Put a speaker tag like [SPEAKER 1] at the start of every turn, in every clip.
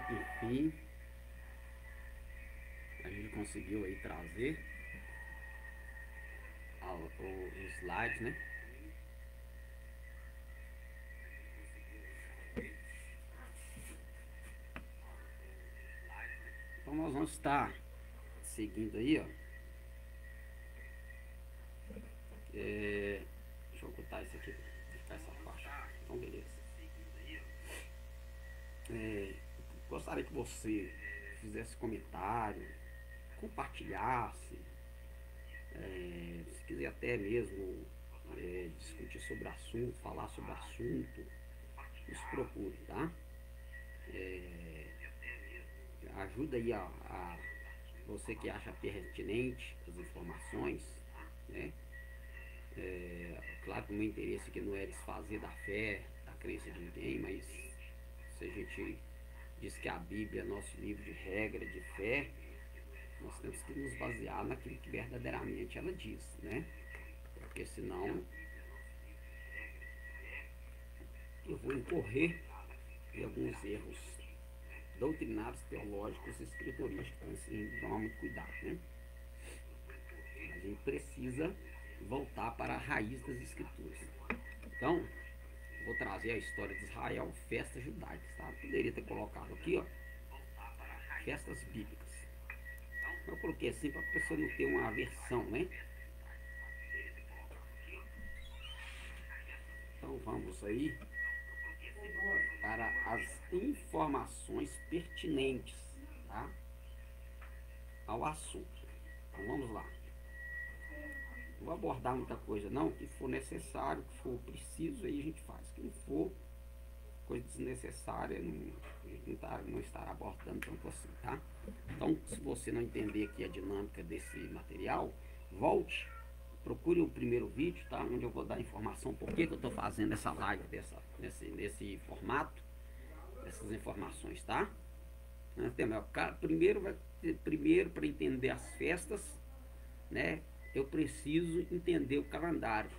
[SPEAKER 1] que enfim a gente conseguiu aí trazer os slides, né? Então nós vamos estar seguindo aí, ó. Deixa eu ocultar isso aqui, ficar essa parte. Então beleza. Gostaria que você fizesse comentário, compartilhasse, se quiser até mesmo discutir sobre o assunto, falar sobre o assunto, nos procure, tá? Ajuda aí a você que acha pertinente as informações, né? Claro que o meu interesse aqui não é desfazer da fé, da crença de ninguém, mas se a gente diz que a Bíblia é nosso livro de regra, de fé, nós temos que nos basear naquilo que verdadeiramente ela diz, né? Porque senão eu vou incorrer em alguns erros doutrinários, teológicos e escriturísticos. Então assim, tomar muito cuidado, né? A gente precisa voltar para a raiz das escrituras. Então, vou trazer a história de Israel, festas judaicas, tá? Poderia ter colocado aqui, ó, festas bíblicas. Eu coloquei assim para a pessoa não ter uma aversão, né? Então vamos aí para as informações pertinentes, tá? Ao assunto. Então vamos lá. Não vou abordar muita coisa não, que for necessário, que for preciso, aí a gente faz. Que não for coisa desnecessária, não estará abordando tanto assim, tá? Então, se você não entender aqui a dinâmica desse material, volte, procure o primeiro vídeo, tá? Onde eu vou dar informação por que eu estou fazendo essa live nesse formato, essas informações, tá? Primeiro para entender as festas, né? Eu preciso entender o calendário,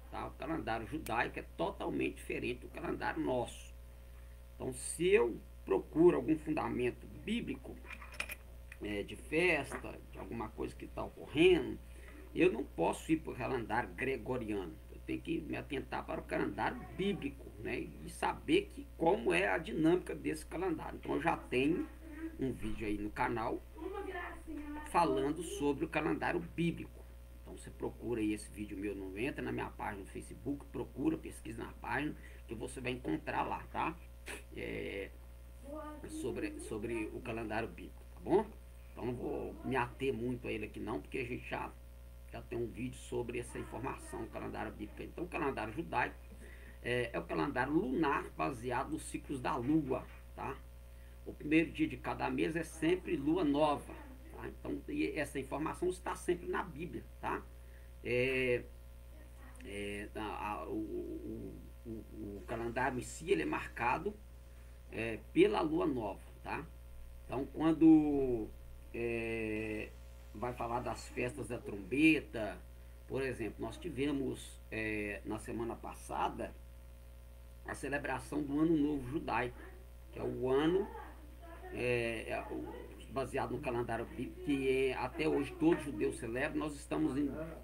[SPEAKER 1] tá? O calendário judaico é totalmente diferente do calendário nosso. Então, se eu procuro algum fundamento bíblico de festa, de alguma coisa que está ocorrendo, eu não posso ir para o calendário gregoriano. Eu tenho que me atentar para o calendário bíblico, né? E saber como é a dinâmica desse calendário. Então, eu já tenho um vídeo aí no canal falando sobre o calendário bíblico. Então você procura aí esse vídeo meu, não entra na minha página no Facebook, procura, pesquisa na página que você vai encontrar lá, tá? Sobre o calendário bíblico, tá bom? Então não vou me ater muito a ele aqui não, porque a gente já tem um vídeo sobre essa informação, o calendário bíblico. Então o calendário judaico é o calendário lunar baseado nos ciclos da lua, tá? O primeiro dia de cada mês é sempre lua nova, tá? Então essa informação está sempre na Bíblia, tá? O calendário em si ele é marcado pela lua nova, tá? Então quando vai falar das festas da trombeta, por exemplo, nós tivemos na semana passada a celebração do Ano Novo Judaico, que é o ano baseado no calendário bíblico, que até hoje todos os judeus celebram. Nós estamos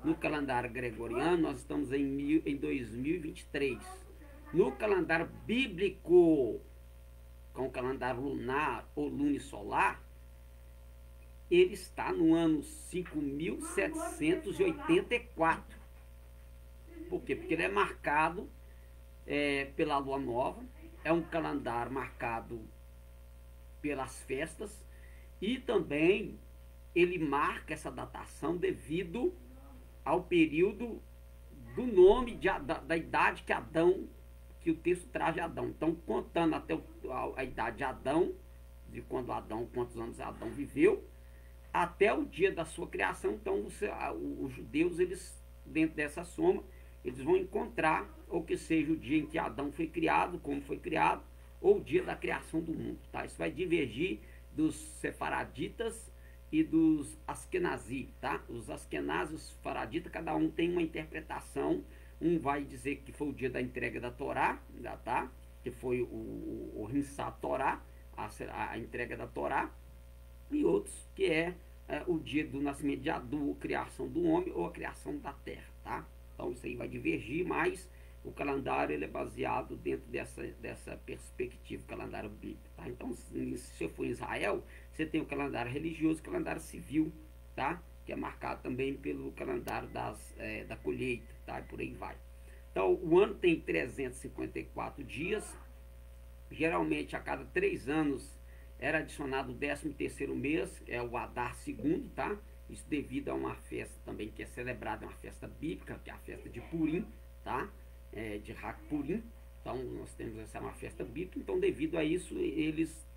[SPEAKER 1] no calendário gregoriano, nós estamos em 2023. No calendário bíblico, com o calendário lunar ou lunisolar, ele está no ano 5784. Por quê? Porque ele é marcado pela lua nova, é um calendário marcado pelas festas, e também ele marca essa datação devido ao período do nome da idade que o texto traz de Adão. Então, contando até a idade de Adão, de quantos anos Adão viveu, até o dia da sua criação. Então, os judeus, eles, dentro dessa soma, eles vão encontrar, ou que seja o dia em que Adão foi criado, como foi criado, ou o dia da criação do mundo, tá? Isso vai divergir dos sefaraditas e dos askenazi, tá? Os askenazes e os sefaraditas, cada um tem uma interpretação. Um vai dizer que foi o dia da entrega da Torá, tá? Que foi o Rimsat Torá, a entrega da Torá, e outros que é o dia do nascimento de Adu, a criação do homem ou a criação da terra, tá? Então isso aí vai divergir, mas o calendário ele é baseado dentro dessa perspectiva, calendário bíblico, tá? Então, se você for em Israel, você tem o calendário religioso e o calendário civil, tá? Que é marcado também pelo calendário da colheita, tá? E por aí vai. Então, o ano tem 354 dias. Geralmente, a cada 3 anos, era adicionado o 13º mês, é o Adar II, tá? Isso devido a uma festa também que é celebrada, uma festa bíblica, que é a festa de Purim, tá? De Hag Purim. Então, nós temos essa uma festa bíblica. Então, devido a isso, eles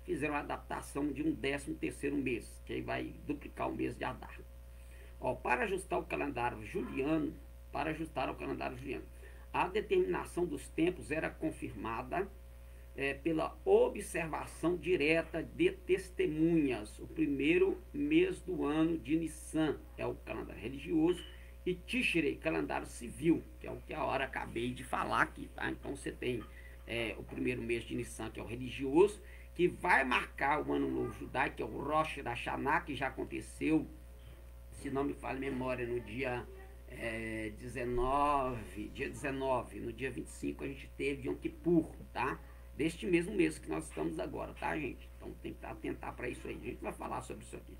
[SPEAKER 1] fizeram a adaptação de um 13º mês, que aí vai duplicar o mês de Adar. Ó, para ajustar ao calendário juliano, a determinação dos tempos era confirmada pela observação direta de testemunhas. O primeiro mês do ano de Nissan é o calendário religioso, e Tishrei, calendário civil, que é o que a hora acabei de falar aqui, tá? Então você tem o primeiro mês de Nissan, que é o religioso, que vai marcar o ano novo judaico, que é o Rosh Hashanah, que já aconteceu, se não me falha a memória, no dia 19, no dia 25 a gente teve Yom Kippur, tá? Deste mesmo mês que nós estamos agora, tá, gente? Então tem que atentar para isso aí, a gente vai falar sobre isso aqui.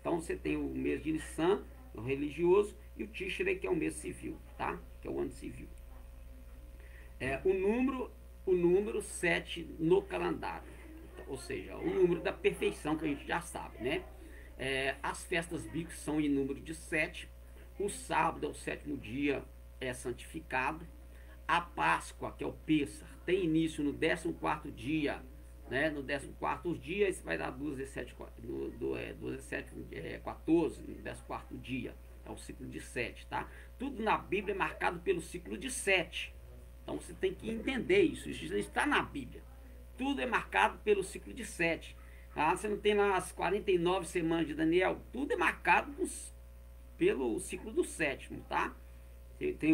[SPEAKER 1] Então você tem o mês de Nissan, o religioso, e o Tishrei, que é o mês civil, tá? Que é o ano civil. O número 7 no calendário, ou seja, o número da perfeição, que a gente já sabe, né? As festas bíblicas são em número de 7. O sábado é o 7º dia, é santificado. A Páscoa, que é o Pêssar, tem início no 14º dia, né? No 14º dia, isso vai dar 12, 17, 14, no 14º dia. É o ciclo de 7, tá? Tudo na Bíblia é marcado pelo ciclo de 7. Então você tem que entender isso. Isso está na Bíblia. Tudo é marcado pelo ciclo de 7. Ah, você não tem lá as 49 semanas de Daniel? Tudo é marcado pelo ciclo do 7º, tá? Tem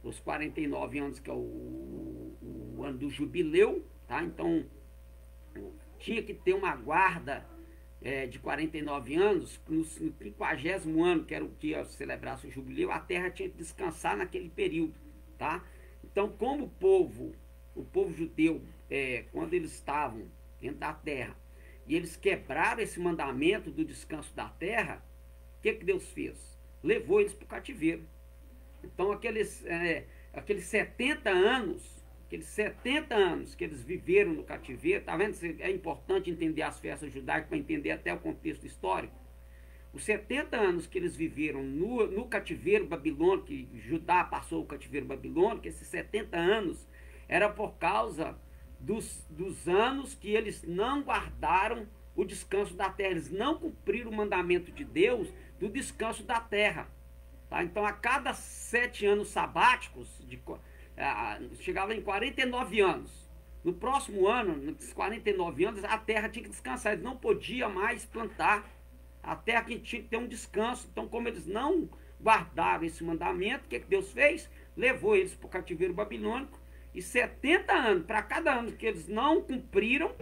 [SPEAKER 1] os 49 anos, que é o ano do jubileu, tá? Então tinha que ter uma guarda de 49 anos, no 50º ano, que era o que ia celebrar o jubileu, a terra tinha que descansar naquele período, tá? Então, como o povo judeu, quando eles estavam dentro da terra, e eles quebraram esse mandamento do descanso da terra, o que Deus fez? Levou eles para o cativeiro. Então, aqueles 70 anos que eles viveram no cativeiro, tá vendo? É importante entender as festas judaicas para entender até o contexto histórico. Os 70 anos que eles viveram no cativeiro babilônico, que Judá passou o cativeiro babilônico, esses 70 anos era por causa dos anos que eles não guardaram o descanso da terra, eles não cumpriram o mandamento de Deus do descanso da terra. Tá? Então, a cada 7 anos sabáticos, chegava em 49 anos. No próximo ano, nesses 49 anos, a terra tinha que descansar. Eles não podiam mais plantar. A terra tinha que ter um descanso. Então, como eles não guardaram esse mandamento, o que Deus fez? Levou eles para o cativeiro babilônico. E 70 anos, para cada ano que eles não cumpriram,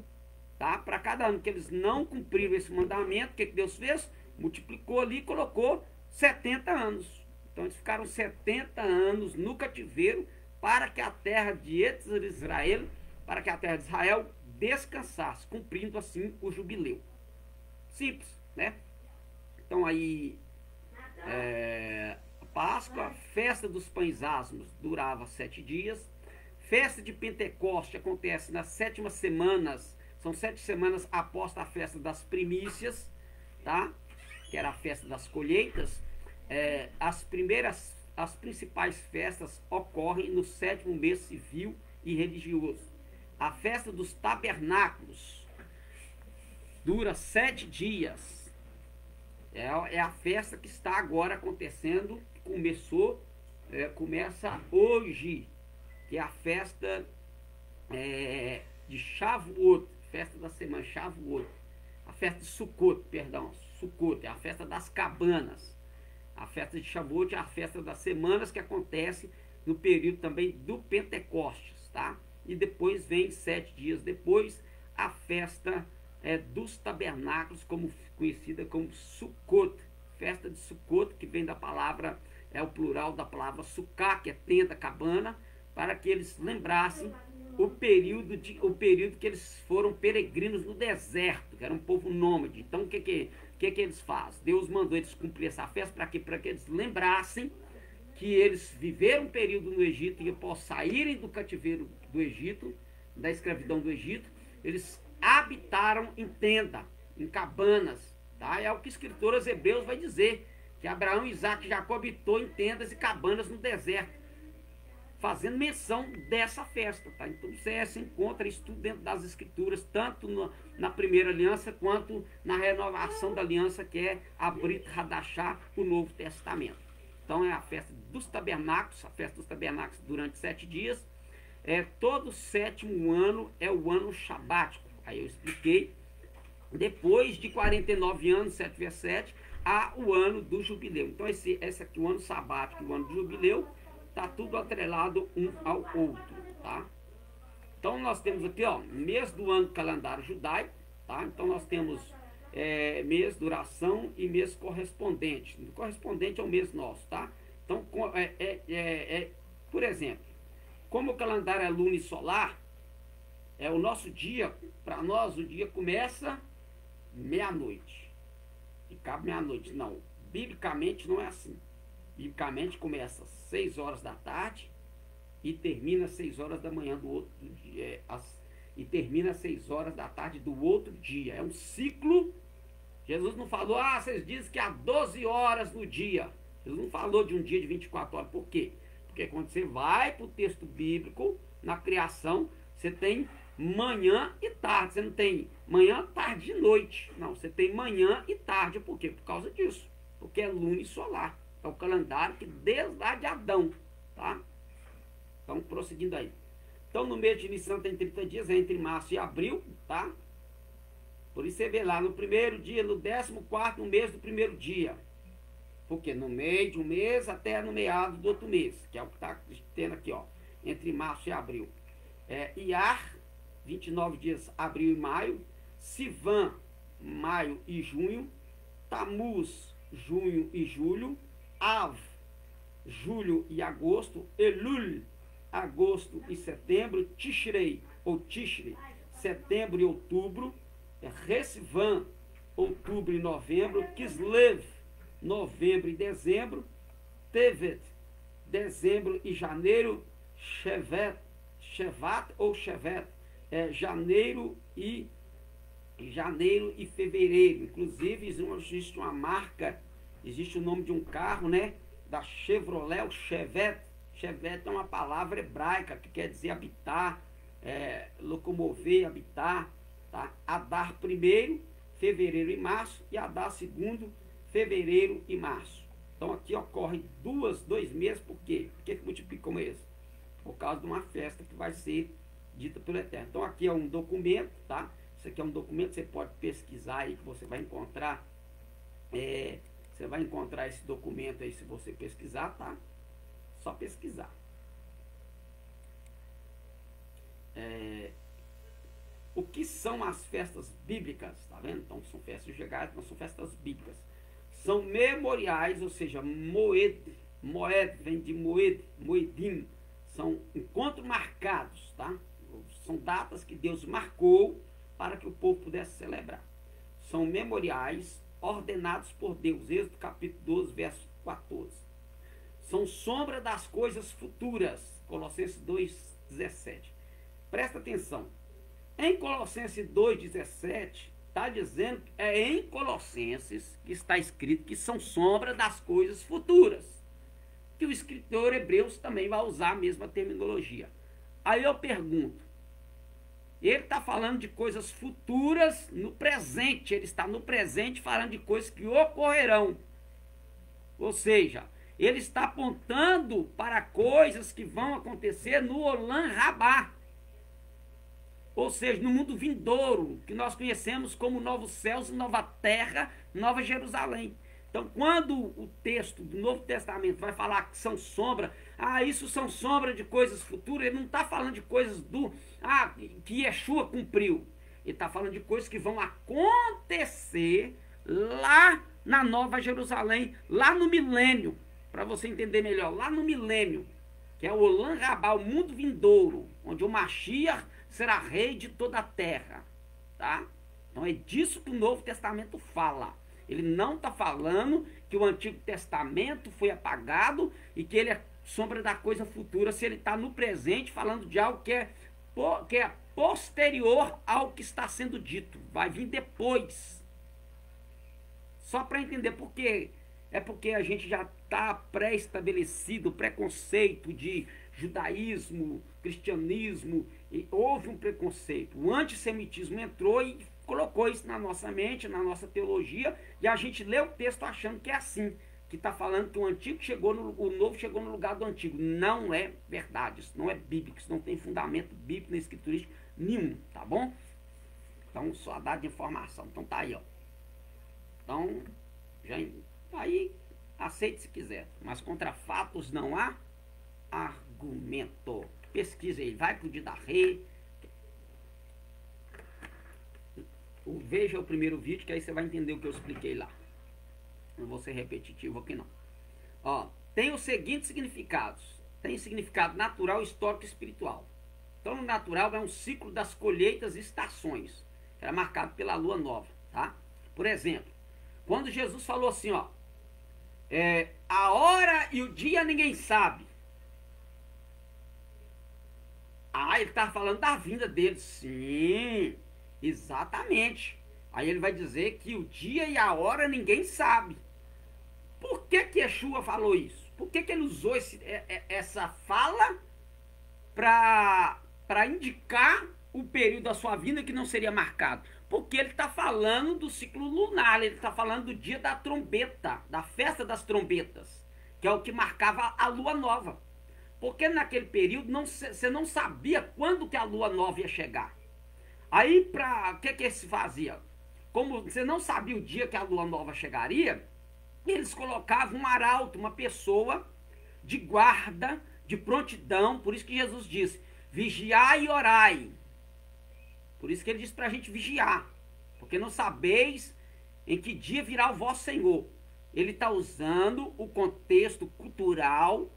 [SPEAKER 1] tá? Para cada ano que eles não cumpriram esse mandamento, o que Deus fez? Multiplicou ali e colocou 70 anos. Então, eles ficaram 70 anos no cativeiro, para que a terra de Israel, para que a terra de Israel descansasse, cumprindo assim o jubileu. Simples, né? Então aí, Páscoa, festa dos pães asmos durava 7 dias. Festa de Pentecoste acontece nas 7ª semanas, são 7 semanas após a festa das primícias, tá? Que era a festa das colheitas. As principais festas ocorrem no 7º mês civil e religioso. A festa dos tabernáculos dura 7 dias. É a festa que está agora acontecendo, começa hoje, que é a festa de Shavuot, festa da semana, Shavuot. A festa de Sukkot, Sukkot, é a festa das cabanas. A festa de Shavuot é a festa das semanas, que acontece no período também do Pentecostes, tá? e depois vem 7 dias depois a festa dos tabernáculos, como conhecida como Sukkot, festa de Sukkot, que vem da palavra, é o plural da palavra sukkah, que é tenda, cabana, para que eles lembrassem o período que eles foram peregrinos no deserto, que era um povo nômade. Então o que eles fazem? Deus mandou eles cumprir essa festa para quê? Para que eles lembrassem que eles viveram um período no Egito e após saírem do cativeiro do Egito, da escravidão do Egito, eles habitaram em tenda, em cabanas, tá? É o que o escritor aos Hebreus vai dizer, que Abraão, Isaac e Jacó habitou em tendas e cabanas no deserto, fazendo menção dessa festa, tá? Então você encontra isso tudo dentro das escrituras, tanto na primeira aliança quanto na renovação da aliança, que é a Brit Hadashah, o Novo Testamento. Então é a festa dos tabernáculos, durante 7 dias. Todo 7º ano é o ano sabático. Aí eu expliquei. Depois de 49 anos, 7 vezes 7, há o ano do jubileu. Então esse aqui, o ano sabático e o ano do jubileu, está tudo atrelado um ao outro, tá? Então nós temos aqui, ó, mês do ano calendário judaico, tá? Então nós temos mês, duração e mês correspondente. O correspondente é o mês nosso, tá? Então, por exemplo, como o calendário é lunisolar, o nosso dia, para nós, o dia começa meia-noite. E cabe meia-noite. Não, biblicamente não é assim. Biblicamente começa às 6 horas da tarde e termina às 6 horas da manhã do outro dia. E termina às 6 horas da tarde do outro dia. É um ciclo. Jesus não falou, vocês dizem que há 12 horas no dia. Jesus não falou de um dia de 24 horas. Por quê? Porque quando você vai para o texto bíblico, na criação, você tem manhã e tarde. Você não tem manhã, tarde e noite. Não, você tem manhã e tarde. Por quê? Por causa disso. Porque é lunisolar. É o calendário que desde lá de Adão, tá? Então, prosseguindo aí. Então, no mês de Nissan tem 30 dias, entre março e abril, tá? Por isso você vê lá, no primeiro dia, no 14º, no mês do primeiro dia. Porque no meio de um mês até no meado do outro mês, que é o que está tendo aqui, ó, entre março e abril. Iar, 29 dias, abril e maio. Sivan, maio e junho. Tamuz, junho e julho. Av, julho e agosto. Elul, agosto e setembro. Tishrei, ou Tishrei, setembro e outubro. Resvan, outubro e novembro. Kislev, novembro e dezembro. Tevet, dezembro e janeiro. Shevat ou Shevet, janeiro e fevereiro. Inclusive existe uma marca, existe o nome de um carro, né, da Chevrolet, o Chevette. Chevette é uma palavra hebraica que quer dizer habitar, locomover, habitar, tá? Adar primeiro, fevereiro e março, e Adar segundo, fevereiro e março. Então aqui ocorre 2 meses. Por quê? Por que multiplicam esse? Por causa de uma festa que vai ser dita pelo Eterno. Então aqui é um documento, tá? Isso aqui é um documento, você pode pesquisar aí, que você vai encontrar. Você vai encontrar esse documento aí se você pesquisar, tá? Só pesquisar. O que são as festas bíblicas? Tá vendo? Então são festas judaicas, não são festas bíblicas. São memoriais, ou seja, moed vem de moedim. São encontros marcados, tá? São datas que Deus marcou para que o povo pudesse celebrar. São memoriais ordenados por Deus. Êxodo capítulo 12, verso 14. São sombra das coisas futuras. Colossenses 2, 17. Presta atenção. Em Colossenses 2, 17, está dizendo, em Colossenses que está escrito que são sombra das coisas futuras. Que o escritor Hebreus também vai usar a mesma terminologia. Aí eu pergunto, ele está falando de coisas futuras no presente, ele está no presente falando de coisas que ocorrerão. Ou seja, ele está apontando para coisas que vão acontecer no Olam Rabá. Ou seja, no mundo vindouro, que nós conhecemos como novos céus e nova terra, Nova Jerusalém. Então, quando o texto do Novo Testamento vai falar que são sombra, isso são sombra de coisas futuras, ele não está falando de coisas que Yeshua cumpriu. Ele está falando de coisas que vão acontecer lá na Nova Jerusalém, lá no milênio, para você entender melhor, lá no milênio, que é o Olam Rabá, o mundo vindouro, onde o Mashiach será rei de toda a terra, tá? Então é disso que o Novo Testamento fala. Ele não está falando que o Antigo Testamento foi apagado e que ele é sombra da coisa futura, se ele está no presente falando de algo que é posterior ao que está sendo dito. Vai vir depois. Só para entender por quê. É porque a gente já está pré-estabelecido o preconceito de judaísmo, cristianismo, e houve um preconceito. O antissemitismo entrou e colocou isso na nossa mente, na nossa teologia, e a gente lê o texto achando que é assim, que está falando que o antigo chegou o novo chegou no lugar do antigo. Não é verdade, isso não é bíblico, isso não tem fundamento bíblico nem escriturístico nenhum, tá bom? Então, só dá de informação. Então tá aí, ó. Então, aí aceite se quiser, mas contra fatos não há argumento. Pesquisa aí, vai pro Didarrê. Veja o primeiro vídeo que aí você vai entender o que eu expliquei lá. Não vou ser repetitivo aqui não. Ó, tem os seguintes significados. Tem significado natural, histórico e espiritual. Então, no natural é um ciclo das colheitas e estações, que era marcado pela lua nova, tá? Por exemplo, quando Jesus falou assim, ó, a hora e o dia ninguém sabe. Ele está falando da vinda dele. Sim, exatamente. Aí ele vai dizer que o dia e a hora ninguém sabe. Por que Yeshua falou isso? Por que ele usou essa fala para indicar o período da sua vinda que não seria marcado? Porque ele está falando do ciclo lunar, ele está falando do dia da trombeta, da festa das trombetas, que é o que marcava a lua nova. Porque naquele período você não sabia quando que a lua nova ia chegar. Aí, o que se fazia? Como você não sabia o dia que a lua nova chegaria, eles colocavam um arauto, uma pessoa de guarda, de prontidão. Por isso que Jesus disse, vigiai e orai. Por isso que ele disse para a gente vigiar. Porque não sabeis em que dia virá o vosso Senhor. Ele está usando o contexto cultural,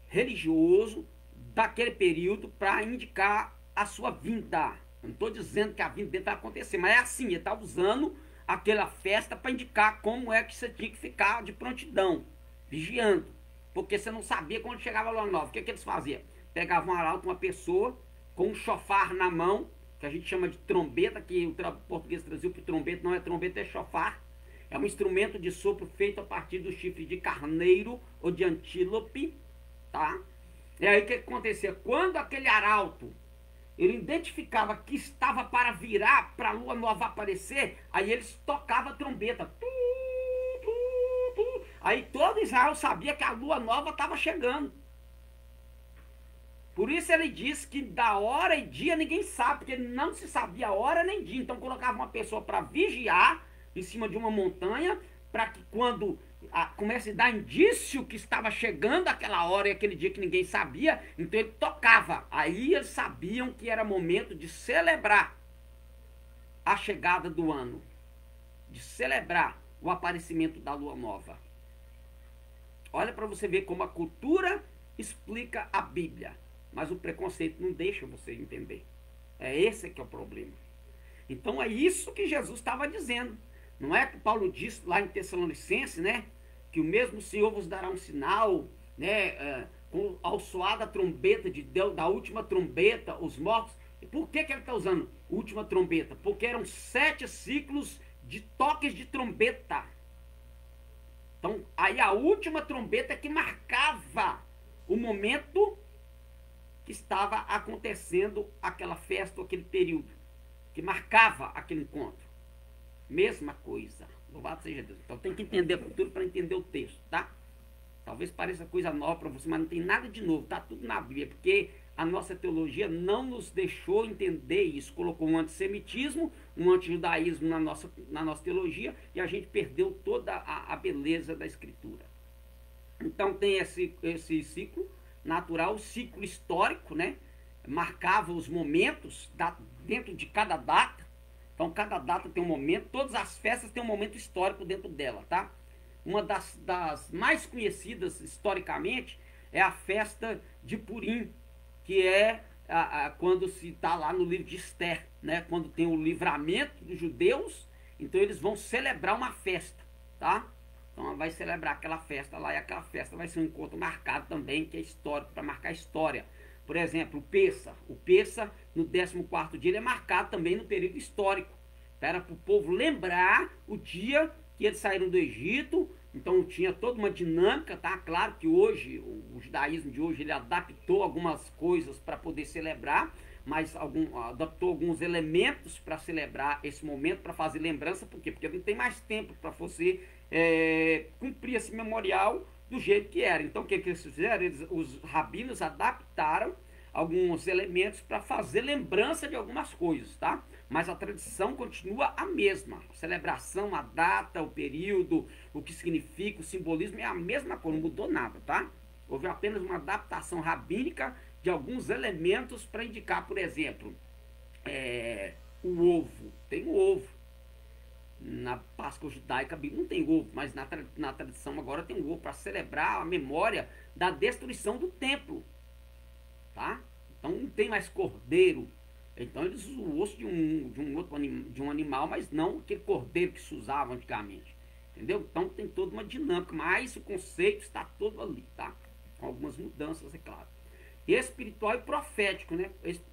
[SPEAKER 1] religioso, daquele período para indicar a sua vinda. Eu não estou dizendo que a vinda dele vai acontecer, mas é assim, ele está usando aquela festa para indicar como é que você tinha que ficar de prontidão, vigiando. Porque você não sabia quando chegava a lua nova. O que eles faziam? Pegavam um arauto, uma pessoa, com um chofar na mão, que a gente chama de trombeta, que o português traduziu para trombeta, não é trombeta, é chofar. É um instrumento de sopro feito a partir do chifre de carneiro ou de antílope, tá? E aí o que acontecia? Quando aquele arauto ele identificava que estava para virar, para a lua nova aparecer, aí eles tocavam a trombeta. Aí todo Israel sabia que a lua nova estava chegando. Por isso ele disse que da hora e dia ninguém sabe, porque não se sabia hora nem dia. Então colocava uma pessoa para vigiar em cima de uma montanha, para que quando comece a dar indício que estava chegando aquela hora e aquele dia que ninguém sabia, então ele tocava. Aí eles sabiam que era momento de celebrar a chegada do ano, de celebrar o aparecimento da lua nova. Olha para você ver como a cultura explica a Bíblia, mas o preconceito não deixa você entender. É esse que é o problema. Então é isso que Jesus estava dizendo. Não é que Paulo disse lá em Tessalonicenses, né? Que o mesmo Senhor vos dará um sinal, né? Ao soar da trombeta de Deus, da última trombeta, os mortos. E por que ele está usando última trombeta? Porque eram 7 ciclos de toques de trombeta. Então, aí a última trombeta é que marcava o momento que estava acontecendo aquela festa, aquele período, que marcava aquele encontro. Mesma coisa. Louvado seja Deus. Então tem que entender a cultura para entender o texto, tá? Talvez pareça coisa nova para você, mas não tem nada de novo. Tá tudo na Bíblia, porque a nossa teologia não nos deixou entender isso. Colocou um antissemitismo, um antijudaísmo na nossa teologia, e a gente perdeu toda a beleza da Escritura. Então tem esse ciclo natural, o ciclo histórico, né? Marcava os momentos dentro de cada data. Então cada data tem um momento, todas as festas têm um momento histórico dentro dela, tá? Uma das mais conhecidas historicamente é a festa de Purim, que é quando se está lá no livro de Esther, né? Quando tem o livramento dos judeus, então eles vão celebrar uma festa, tá? Então vai celebrar aquela festa lá, e aquela festa vai ser um encontro marcado também, que é histórico, para marcar a história. Por exemplo, o Pêssar, no 14º dia, ele é marcado também no período histórico. Era para o povo lembrar o dia que eles saíram do Egito. Então tinha toda uma dinâmica, tá? Claro que hoje, o judaísmo de hoje, ele adaptou algumas coisas para poder celebrar, mas adaptou alguns elementos para celebrar esse momento, para fazer lembrança. Por quê? Porque não tem mais tempo para você cumprir esse memorial do jeito que era. Então o que eles fizeram? Os rabinos adaptaram alguns elementos para fazer lembrança de algumas coisas, tá? Mas a tradição continua a mesma. A celebração, a data, o período, o que significa, o simbolismo é a mesma coisa, não mudou nada, tá? Houve apenas uma adaptação rabínica de alguns elementos para indicar, por exemplo, o ovo. Tem o ovo. Na Páscoa judaica não tem ovo, mas na tradição agora tem o ovo para celebrar a memória da destruição do templo, tá? Então não tem mais cordeiro. Então eles usam o osso de um animal, mas não aquele cordeiro que se usava antigamente, entendeu? Então tem toda uma dinâmica, mas o conceito está todo ali, tá? Com algumas mudanças, é claro. Espiritual e profético, né?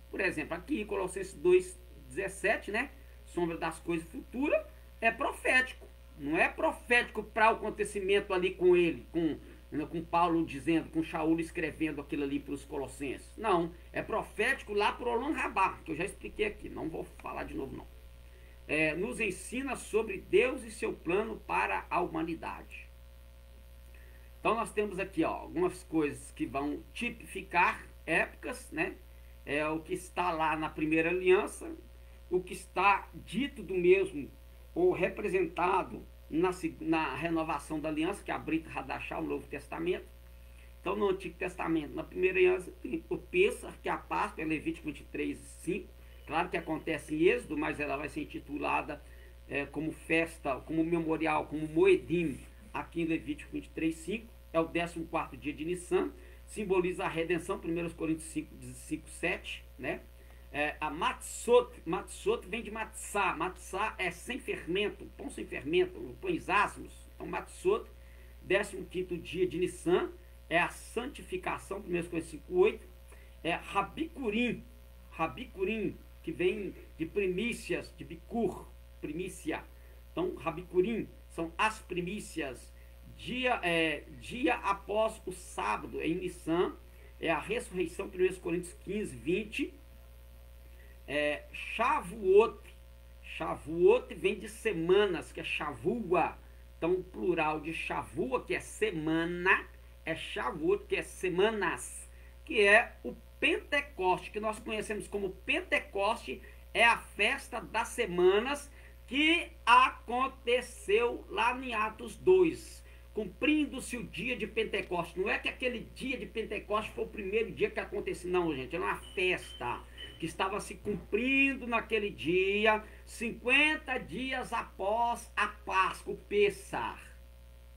[SPEAKER 1] Por exemplo, aqui Colossenses 2,17, né? Sombra das coisas futuras, é profético. Não é profético para o acontecimento ali com ele, com Paulo dizendo, com Shaul escrevendo aquilo ali para os Colossenses. Não, é profético lá para o Olam Rabá, que eu já expliquei aqui, não vou falar de novo não. Nos ensina sobre Deus e seu plano para a humanidade. Então nós temos aqui algumas coisas que vão tipificar épocas, né? É o que está lá na primeira aliança, o que está dito do mesmo ou representado na renovação da aliança, que é a Brit Hadashah, o Novo Testamento. Então no Antigo Testamento, na primeira aliança, tem o Pêssar, que é a Páscoa, é Levítico 23:5. Claro que acontece em Êxodo, mas ela vai ser intitulada como festa, como memorial, como Moedim, aqui em Levítico 23:5. É o 14º dia de Nissan, simboliza a redenção, 1 Coríntios 5:7, né? A Matzot vem de Matzah. Matzah é sem fermento, pão sem fermento, pães asmos. Então Matzot, 15º dia de Nissan, é a santificação, 1 Coríntios 5:8. Rabikurim, que vem de primícias, de Bikur, primícia. Então Rabikurim são as primícias. Dia após o sábado, em Nissan, é a ressurreição, 1 Coríntios 15:20. Shavuot vem de semanas, que é Shavua. Então o plural de Shavua, que é semana, é Shavuot, que é semanas, que é o Pentecoste, que nós conhecemos como Pentecoste, é a festa das semanas que aconteceu lá em Atos 2, cumprindo-se o dia de Pentecoste. Não é que aquele dia de Pentecoste foi o primeiro dia que aconteceu, não, gente, era uma festa que estava se cumprindo naquele dia, 50 dias após a Páscoa, o Pêssar.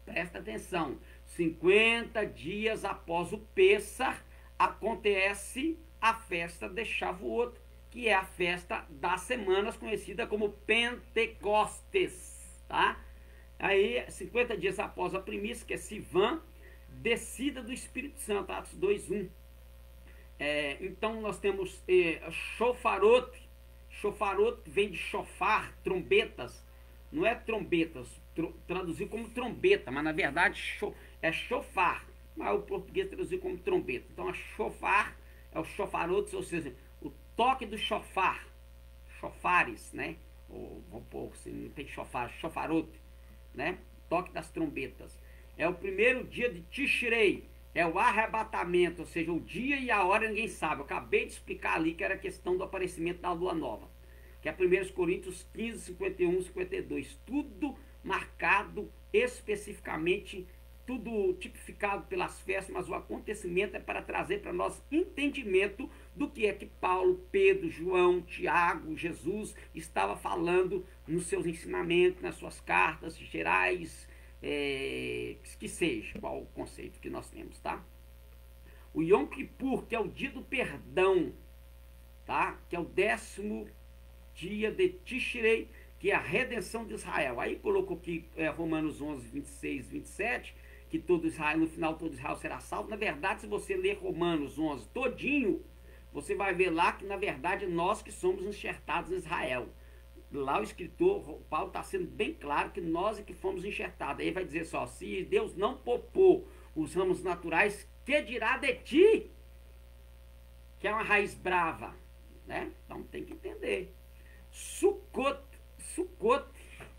[SPEAKER 1] Presta atenção, 50 dias após o Pêssar, acontece a festa de Shavuot, que é a festa das semanas, conhecida como Pentecostes, tá? Aí, 50 dias após a primícia, que é Sivan, descida do Espírito Santo, Atos 2:1. Então nós temos Shofarot, que vem de shofar, trombetas. Não é trombetas, traduziu como trombeta, mas na verdade é shofar. Mas o português traduziu como trombeta. Então a shofar é o shofarot, ou seja, o toque do shofar, shofares, né? Vou pôr assim, não tem shofar, shofarot, né? Toque das trombetas. É o primeiro dia de Tishrei, é o arrebatamento, ou seja, o dia e a hora ninguém sabe. Eu acabei de explicar ali que era a questão do aparecimento da lua nova, que é 1 Coríntios 15, 51, 52. Tudo marcado especificamente, tudo tipificado pelas festas, mas o acontecimento é para trazer para nós entendimento do que é que Paulo, Pedro, João, Tiago, Jesus estava falando nos seus ensinamentos, nas suas cartas gerais, que seja, qual o conceito que nós temos, tá? O Yom Kippur, que é o dia do perdão, tá? Que é o 10º dia de Tishrei, que é a redenção de Israel. Aí colocou aqui Romanos 11, 26, 27, que todo Israel, no final todo Israel será salvo. Na verdade, se você ler Romanos 11 todinho, você vai ver lá que na verdade nós que somos enxertados em Israel. Lá o escritor Paulo está sendo bem claro que nós é que fomos enxertados. Aí vai dizer só, se Deus não poupou os ramos naturais, que dirá de ti? Que é uma raiz brava, né? Então tem que entender. Sukkot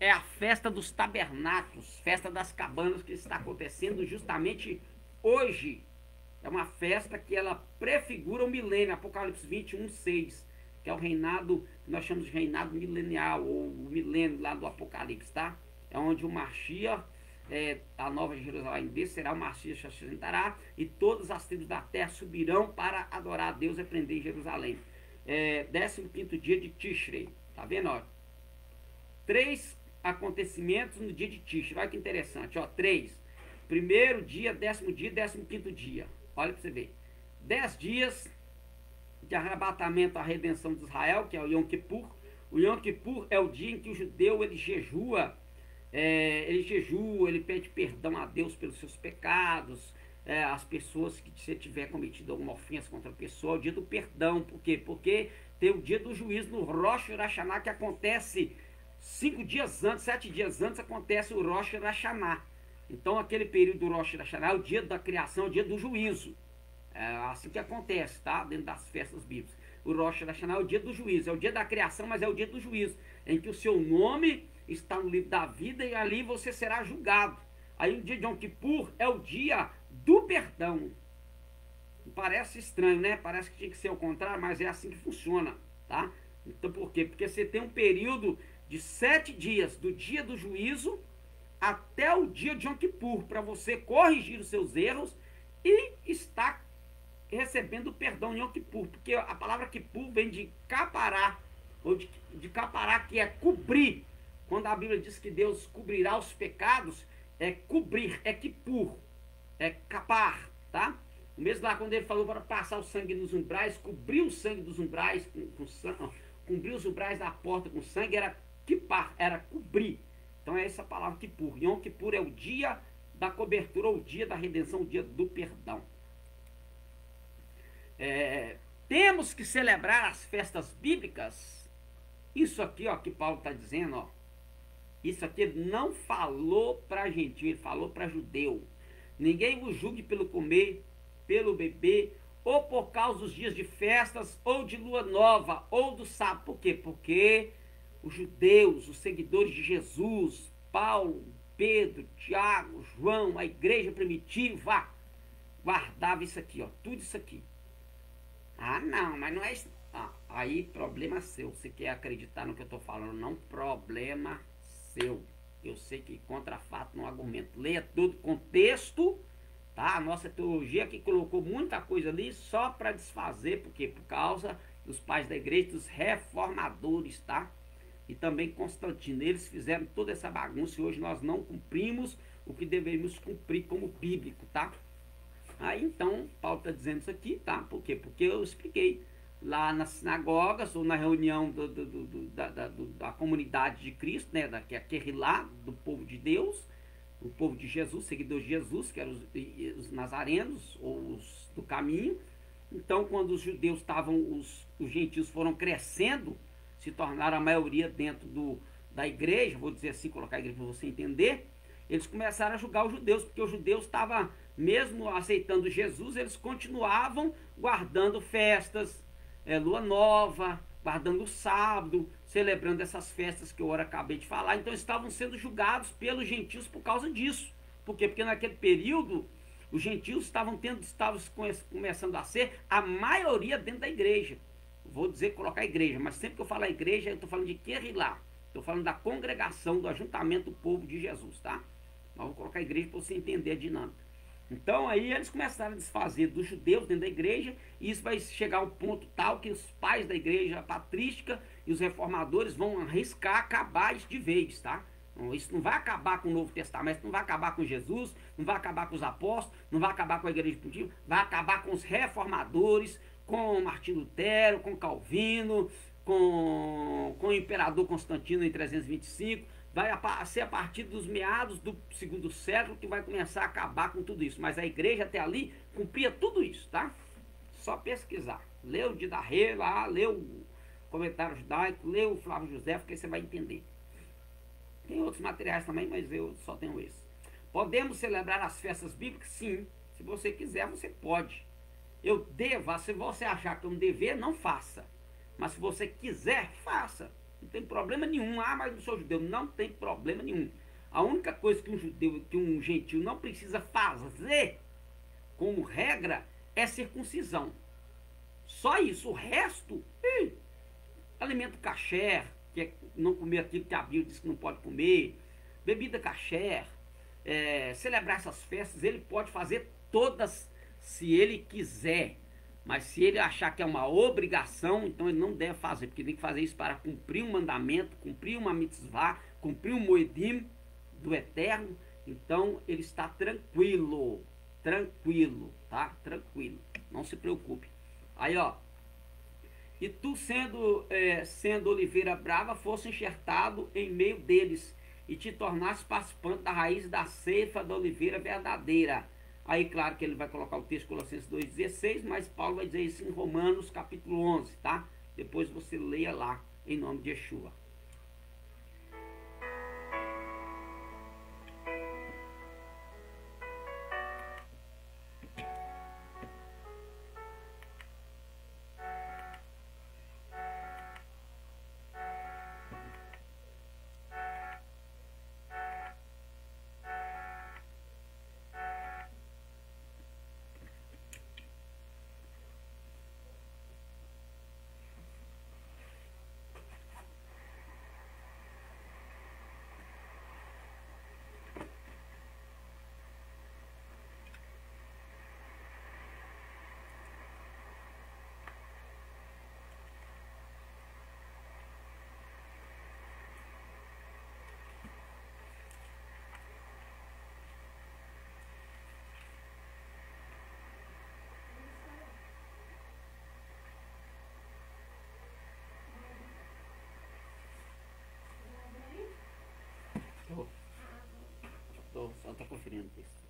[SPEAKER 1] é a festa dos tabernáculos, festa das cabanas, que está acontecendo justamente hoje. É uma festa que ela prefigura o milênio, Apocalipse 21, 6, que é o reinado, que nós chamamos de reinado milenial, ou o milênio lá do Apocalipse, tá? É onde o Mashiach, a Nova Jerusalém descerá, o Mashiach se assentará, e todas as tribos da terra subirão para adorar a Deus e aprender em Jerusalém. 15º dia de Tishrei, tá vendo? Ó? 3 acontecimentos no dia de Tishrei, olha que interessante, ó, 3. Primeiro dia, 10º dia, 15º dia. Olha para você ver. 10 dias de arrebatamento à redenção de Israel, que é o Yom Kippur. O Yom Kippur é o dia em que o judeu ele jejua, ele pede perdão a Deus pelos seus pecados, as pessoas que se tiver cometido alguma ofensa contra a pessoa, é o dia do perdão. Por quê? Porque tem o dia do juízo no Rosh Hashanah, que acontece 5 dias antes, 7 dias antes, acontece o Rosh Hashanah. Então aquele período do Rosh Hashanah é o dia da criação, é o dia do juízo. É assim que acontece, tá? Dentro das festas bíblicas. O Rosh Hashanah é o dia do juízo, é o dia da criação, mas é o dia do juízo, em que o seu nome está no livro da vida e ali você será julgado. Aí o dia de Yom Kippur é o dia do perdão. Parece estranho, né? Parece que tinha que ser o contrário, mas é assim que funciona, tá? Então por quê? Porque você tem um período de 7 dias, do dia do juízo até o dia de Yom Kippur, para você corrigir os seus erros e estar recebendo perdão em Yom Kippur, porque a palavra Kippur vem de capará, ou de capará, que é cobrir. Quando a Bíblia diz que Deus cobrirá os pecados, é cobrir, é Kippur, é capar, tá? O mesmo lá quando ele falou para passar o sangue nos umbrais, cobrir o sangue dos umbrais, cobrir os umbrais da porta com sangue, era kipar, era cobrir. Então é essa palavra Kippur. Yom Kippur é o dia da cobertura, ou o dia da redenção, o dia do perdão. Temos que celebrar as festas bíblicas. Isso aqui, ó, que Paulo está dizendo, ó. Isso aqui ele não falou para gentio, ele falou para judeu. Ninguém vos julgue pelo comer, pelo beber, ou por causa dos dias de festas, ou de lua nova, ou do sábado. Por quê? Porque os judeus, os seguidores de Jesus, Paulo, Pedro, Tiago, João, a igreja primitiva, guardava isso aqui, ó, tudo isso aqui. Ah, não, mas não é isso. Aí problema seu. Você quer acreditar no que eu estou falando? Não, problema seu. Eu sei que contra fato não argumento. Leia todo o contexto, tá? A nossa teologia que colocou muita coisa ali só para desfazer, porque por causa dos pais da igreja, dos reformadores, tá? E também Constantino. Eles fizeram toda essa bagunça e hoje nós não cumprimos o que deveríamos cumprir como bíblico, tá? Aí então, Paulo está dizendo isso aqui, tá? Por quê? Porque eu expliquei lá nas sinagogas ou na reunião da comunidade de Cristo, né? Que é aquele lá, do povo de Deus, o povo de Jesus, seguidores de Jesus, que eram os nazarenos, ou os do caminho. Então, quando os judeus estavam, os gentios foram crescendo, se tornaram a maioria dentro da igreja, vou dizer assim, colocar a igreja para você entender, eles começaram a julgar os judeus, porque os judeus estavam, mesmo aceitando Jesus, eles continuavam guardando festas, lua nova, guardando o sábado, celebrando essas festas que eu agora acabei de falar. Então estavam sendo julgados pelos gentios por causa disso. Por quê? Porque naquele período Os gentios estavam começando a ser a maioria dentro da igreja. Vou dizer colocar igreja, mas sempre que eu falo igreja, eu estou falando de Querilá. Estou falando da congregação, do ajuntamento do povo de Jesus, tá? Mas vou colocar igreja para você entender a dinâmica. Então aí eles começaram a desfazer dos judeus dentro da igreja, e isso vai chegar ao ponto tal que os pais da igreja patrística e os reformadores vão arriscar acabar isso de vez, tá? Isso não vai acabar com o Novo Testamento, não vai acabar com Jesus, não vai acabar com os apóstolos, não vai acabar com a igreja primitiva, vai acabar com os reformadores, com Martinho Lutero, com Calvino, com o imperador Constantino em 325. Vai ser a partir dos meados do segundo século que vai começar a acabar com tudo isso. Mas a igreja até ali cumpria tudo isso, tá? Só pesquisar. Lê o Didarré lá, lê o Comentário Judaico, lê o Flávio José, que aí você vai entender. Tem outros materiais também, mas eu só tenho esse. Podemos celebrar as festas bíblicas? Sim. Se você quiser, você pode. Eu devo, se você achar que é um dever, não faça. Mas se você quiser, faça. Não tem problema nenhum. Ah, mas eu sou judeu. Não tem problema nenhum. A única coisa que um judeu, que um gentil não precisa fazer, como regra, é circuncisão. Só isso. O resto, alimento kasher, que é não comer aquilo que a Bíblia diz que não pode comer, bebida kasher, celebrar essas festas, ele pode fazer todas se ele quiser. Mas se ele achar que é uma obrigação, então ele não deve fazer, porque ele tem que fazer isso para cumprir um mandamento, cumprir uma mitzvah, cumprir um moedim do Eterno. Então ele está tranquilo, tá? Tranquilo, não se preocupe. Aí, ó, e tu sendo oliveira brava, fosse enxertado em meio deles, e te tornasse participante da raiz da ceifa da oliveira verdadeira. Aí, claro que ele vai colocar o texto Colossenses 2,16, mas Paulo vai dizer isso em Romanos capítulo 11, tá? Depois você leia lá, em nome de Yeshua. Só está conferindo o texto.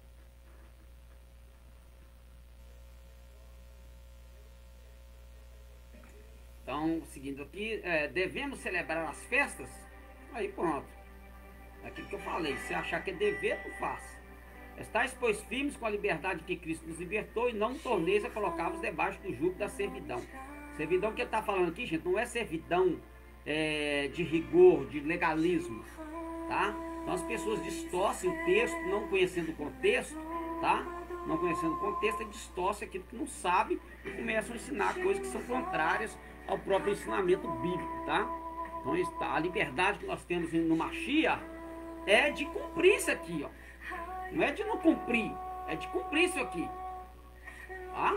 [SPEAKER 1] Então, seguindo aqui, devemos celebrar as festas? Aí pronto. Aquilo que eu falei, se achar que é dever, tu faça. Estais, pois, firmes com a liberdade que Cristo nos libertou, e não torneis a colocá-vos debaixo do jugo da servidão. Servidão que ele está falando aqui, gente, não é servidão de rigor, de legalismo, tá? Então as pessoas distorcem o texto, não conhecendo o contexto, tá? Não conhecendo o contexto, distorcem aquilo que não sabe e começam a ensinar coisas que são contrárias ao próprio ensinamento bíblico, tá? Então a liberdade que nós temos no Mashiach é de cumprir isso aqui, ó. Não é de não cumprir, é de cumprir isso aqui, tá?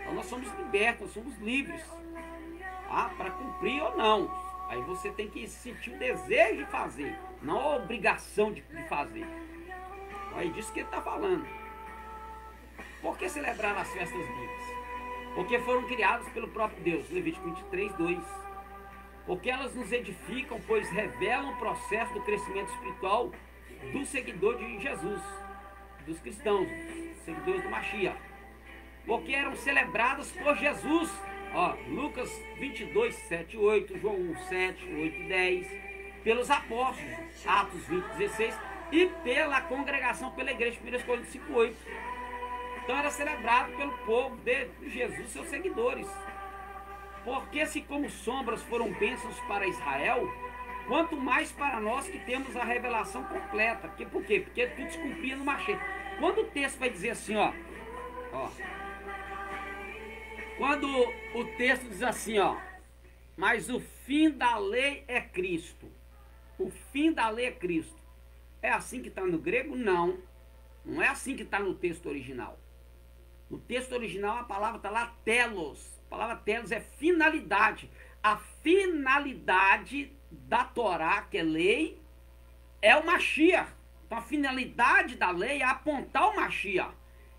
[SPEAKER 1] Então nós somos libertos, nós somos livres, tá? Para cumprir ou não. Aí você tem que sentir o desejo de fazer, não a obrigação de fazer. Aí disso que ele está falando. Por que celebrar as festas bíblicas? Porque foram criadas pelo próprio Deus. Levítico 23, 2. Porque elas nos edificam, pois revelam o processo do crescimento espiritual do seguidor de Jesus, dos cristãos, seguidores do Mashiach. Porque eram celebradas por Jesus. Ó, Lucas 22, 7, 8, João 1, 7, 8, 10, pelos apóstolos, Atos 20, 16, e pela congregação, pela igreja, 1 Coríntios 5, 8. Então era celebrado pelo povo de Jesus, seus seguidores. Porque se como sombras foram bênçãos para Israel, quanto mais para nós que temos a revelação completa. Por quê? Porque tudo se cumpria no Mashiach. Quando o texto vai dizer assim, ó, quando o texto diz assim, ó, mas o fim da lei é Cristo. O fim da lei é Cristo. É assim que está no grego? Não. Não é assim que está no texto original. No texto original a palavra está lá telos. A palavra telos é finalidade. A finalidade da Torá, que é lei, é o Mashiach. Então a finalidade da lei é apontar o Mashiach.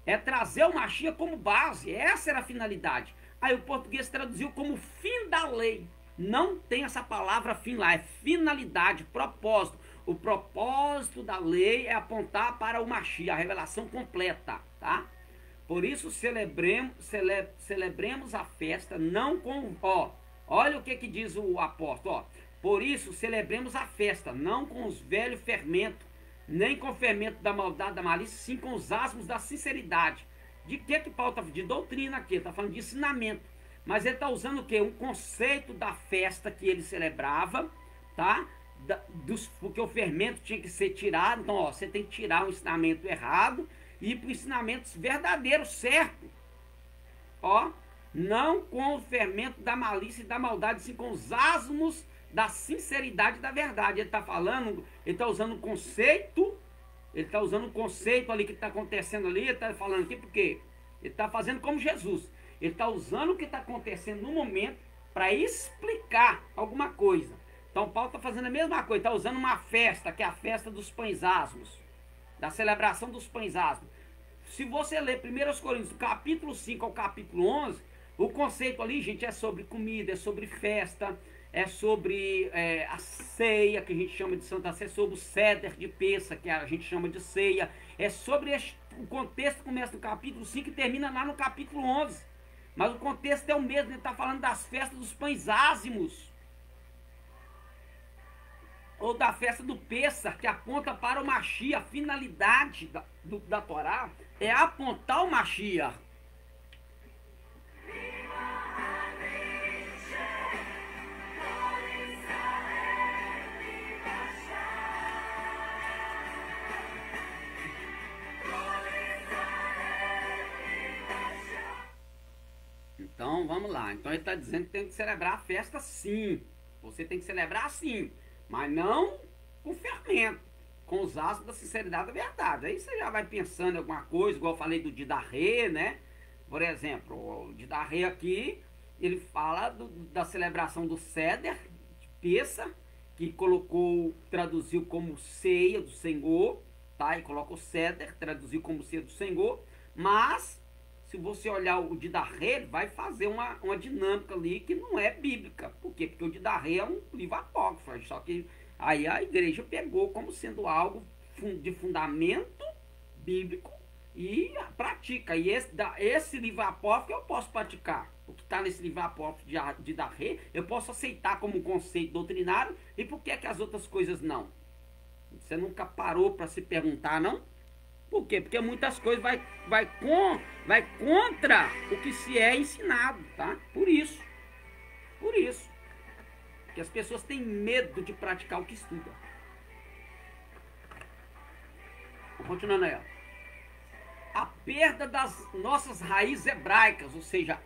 [SPEAKER 1] É trazer o Mashiach como base. Essa era a finalidade. Aí o português traduziu como fim da lei. Não tem essa palavra fim lá, é finalidade, propósito. O propósito da lei é apontar para o Mashiach, a revelação completa, tá? Por isso celebremos a festa não com... olha o que diz o apóstolo, ó. Por isso celebremos a festa não com os velhos fermentos, nem com o fermento da maldade, da malícia, sim com os asmos da sinceridade. De que Paulo está falando? De doutrina aqui, está falando de ensinamento. Mas ele está usando o quê? Um conceito da festa que ele celebrava, tá? Porque o fermento tinha que ser tirado. Então, ó, você tem que tirar o ensinamento errado e ir para o ensinamento verdadeiro, certo. Ó, não com o fermento da malícia e da maldade, sim com os asmos da sinceridade e da verdade. Ele está falando, ele está usando um conceito, ele está usando um conceito ali que está acontecendo ali, ele está falando aqui porque ele está fazendo como Jesus. Ele está usando o que está acontecendo no momento para explicar alguma coisa. Então Paulo está fazendo a mesma coisa, está usando uma festa, que é a festa dos pães asmos, da celebração dos pães asmos. Se você ler 1 Coríntios, do capítulo 5 ao capítulo 11, o conceito ali, gente, é sobre comida, é sobre festa, é sobre a ceia, que a gente chama de Santa Ceia, sobre o ceder de Pêssah, que a gente chama de ceia. É sobre o contexto que começa no capítulo 5 e termina lá no capítulo 11. Mas o contexto é o mesmo, ele está falando das festas dos pães ázimos. Ou da festa do Pêssah, que aponta para o Mashiach. A finalidade da Torá é apontar o Mashiach. Então, vamos lá. Então, ele está dizendo que tem que celebrar a festa sim. Você tem que celebrar sim. Mas não com fermento. Com os asmos da sinceridade da verdade. Aí você já vai pensando em alguma coisa, igual eu falei do Didarrê, né? Por exemplo, o Didarrê aqui, ele fala da celebração do Ceder, de Pêssah, que traduziu como ceia do Senhor, tá? E coloca o Ceder, traduziu como ceia do Senhor. Mas... se você olhar o Didarrê, ele vai fazer uma dinâmica ali que não é bíblica. Por quê? Porque o Didarrê é um livro apócrifo. Só que aí a igreja pegou como sendo algo de fundamento bíblico e pratica. E esse livro apócrifo eu posso praticar. O que está nesse livro apócrifo de Didarrê, eu posso aceitar como um conceito doutrinário. E por que as outras coisas não? Você nunca parou para se perguntar, não? Por quê? Porque muitas coisas vai contra o que se é ensinado, tá? Por isso. Por isso. Porque as pessoas têm medo de praticar o que estudam. Vamos continuando aí, ó. A perda das nossas raízes hebraicas, ou seja,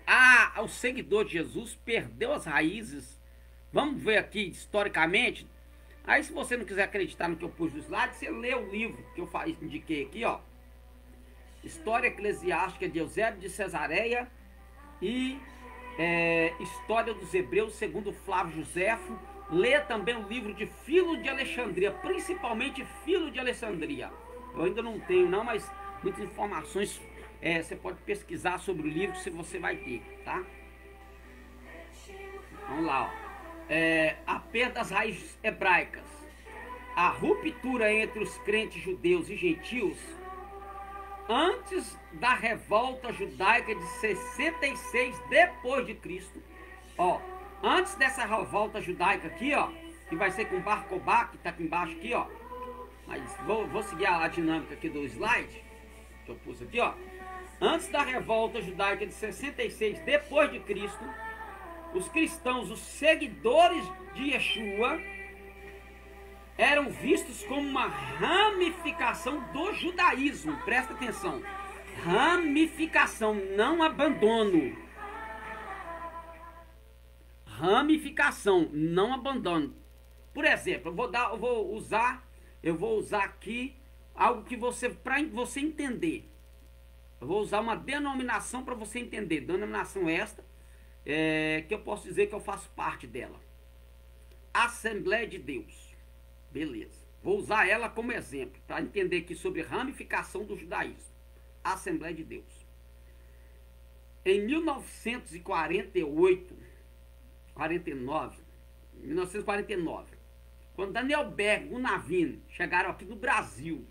[SPEAKER 1] o seguidor de Jesus perdeu as raízes. Vamos ver aqui historicamente. Aí, se você não quiser acreditar no que eu pus no slide, você lê o livro que eu indiquei aqui, ó. História Eclesiástica de Eusébio de Cesareia e História dos Hebreus, segundo Flávio Joséfo. Lê também o livro de Filo de Alexandria, principalmente Filo de Alexandria. Eu ainda não tenho, não, mas muitas informações você pode pesquisar sobre o livro, se você vai ter, tá? Vamos lá, ó. A perda das raízes hebraicas, a ruptura entre os crentes judeus e gentios antes da revolta judaica de 66 depois de Cristo. Ó, antes dessa revolta judaica aqui, ó, que vai ser com Bar Kokhba, que está aqui embaixo aqui, ó. Mas vou seguir a dinâmica aqui do slide que eu pus aqui, ó. Antes da revolta judaica de 66 depois de Cristo, os cristãos, os seguidores de Yeshua, eram vistos como uma ramificação do judaísmo. Presta atenção. Ramificação, não abandono. Ramificação, não abandono. Por exemplo, eu vou usar aqui algo que para você entender. Eu vou usar uma denominação para você entender. Denominação esta, que eu posso dizer que eu faço parte dela. Assembleia de Deus. Beleza. Vou usar ela como exemplo, para entender aqui sobre ramificação do judaísmo. Assembleia de Deus. Em 1949, quando Daniel Berg e o Navin chegaram aqui no Brasil,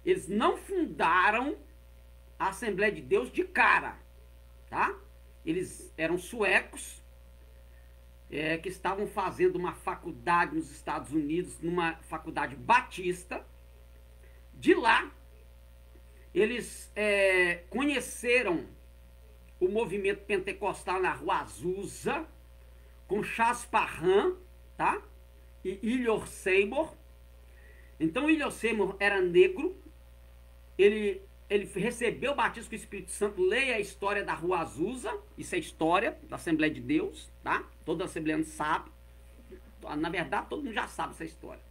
[SPEAKER 1] eles não fundaram a Assembleia de Deus de cara, tá? Eles eram suecos, que estavam fazendo uma faculdade nos Estados Unidos, numa faculdade batista. De lá, eles conheceram o movimento pentecostal na Rua Azusa, com Charles Parham, tá? E Ilyor Seymour. Então, Ilyor Seymour era negro, ele recebeu o batismo com o Espírito Santo. Leia a história da Rua Azusa, isso é história da Assembleia de Deus, tá? Todo assembleano sabe. Na verdade, todo mundo já sabe essa história.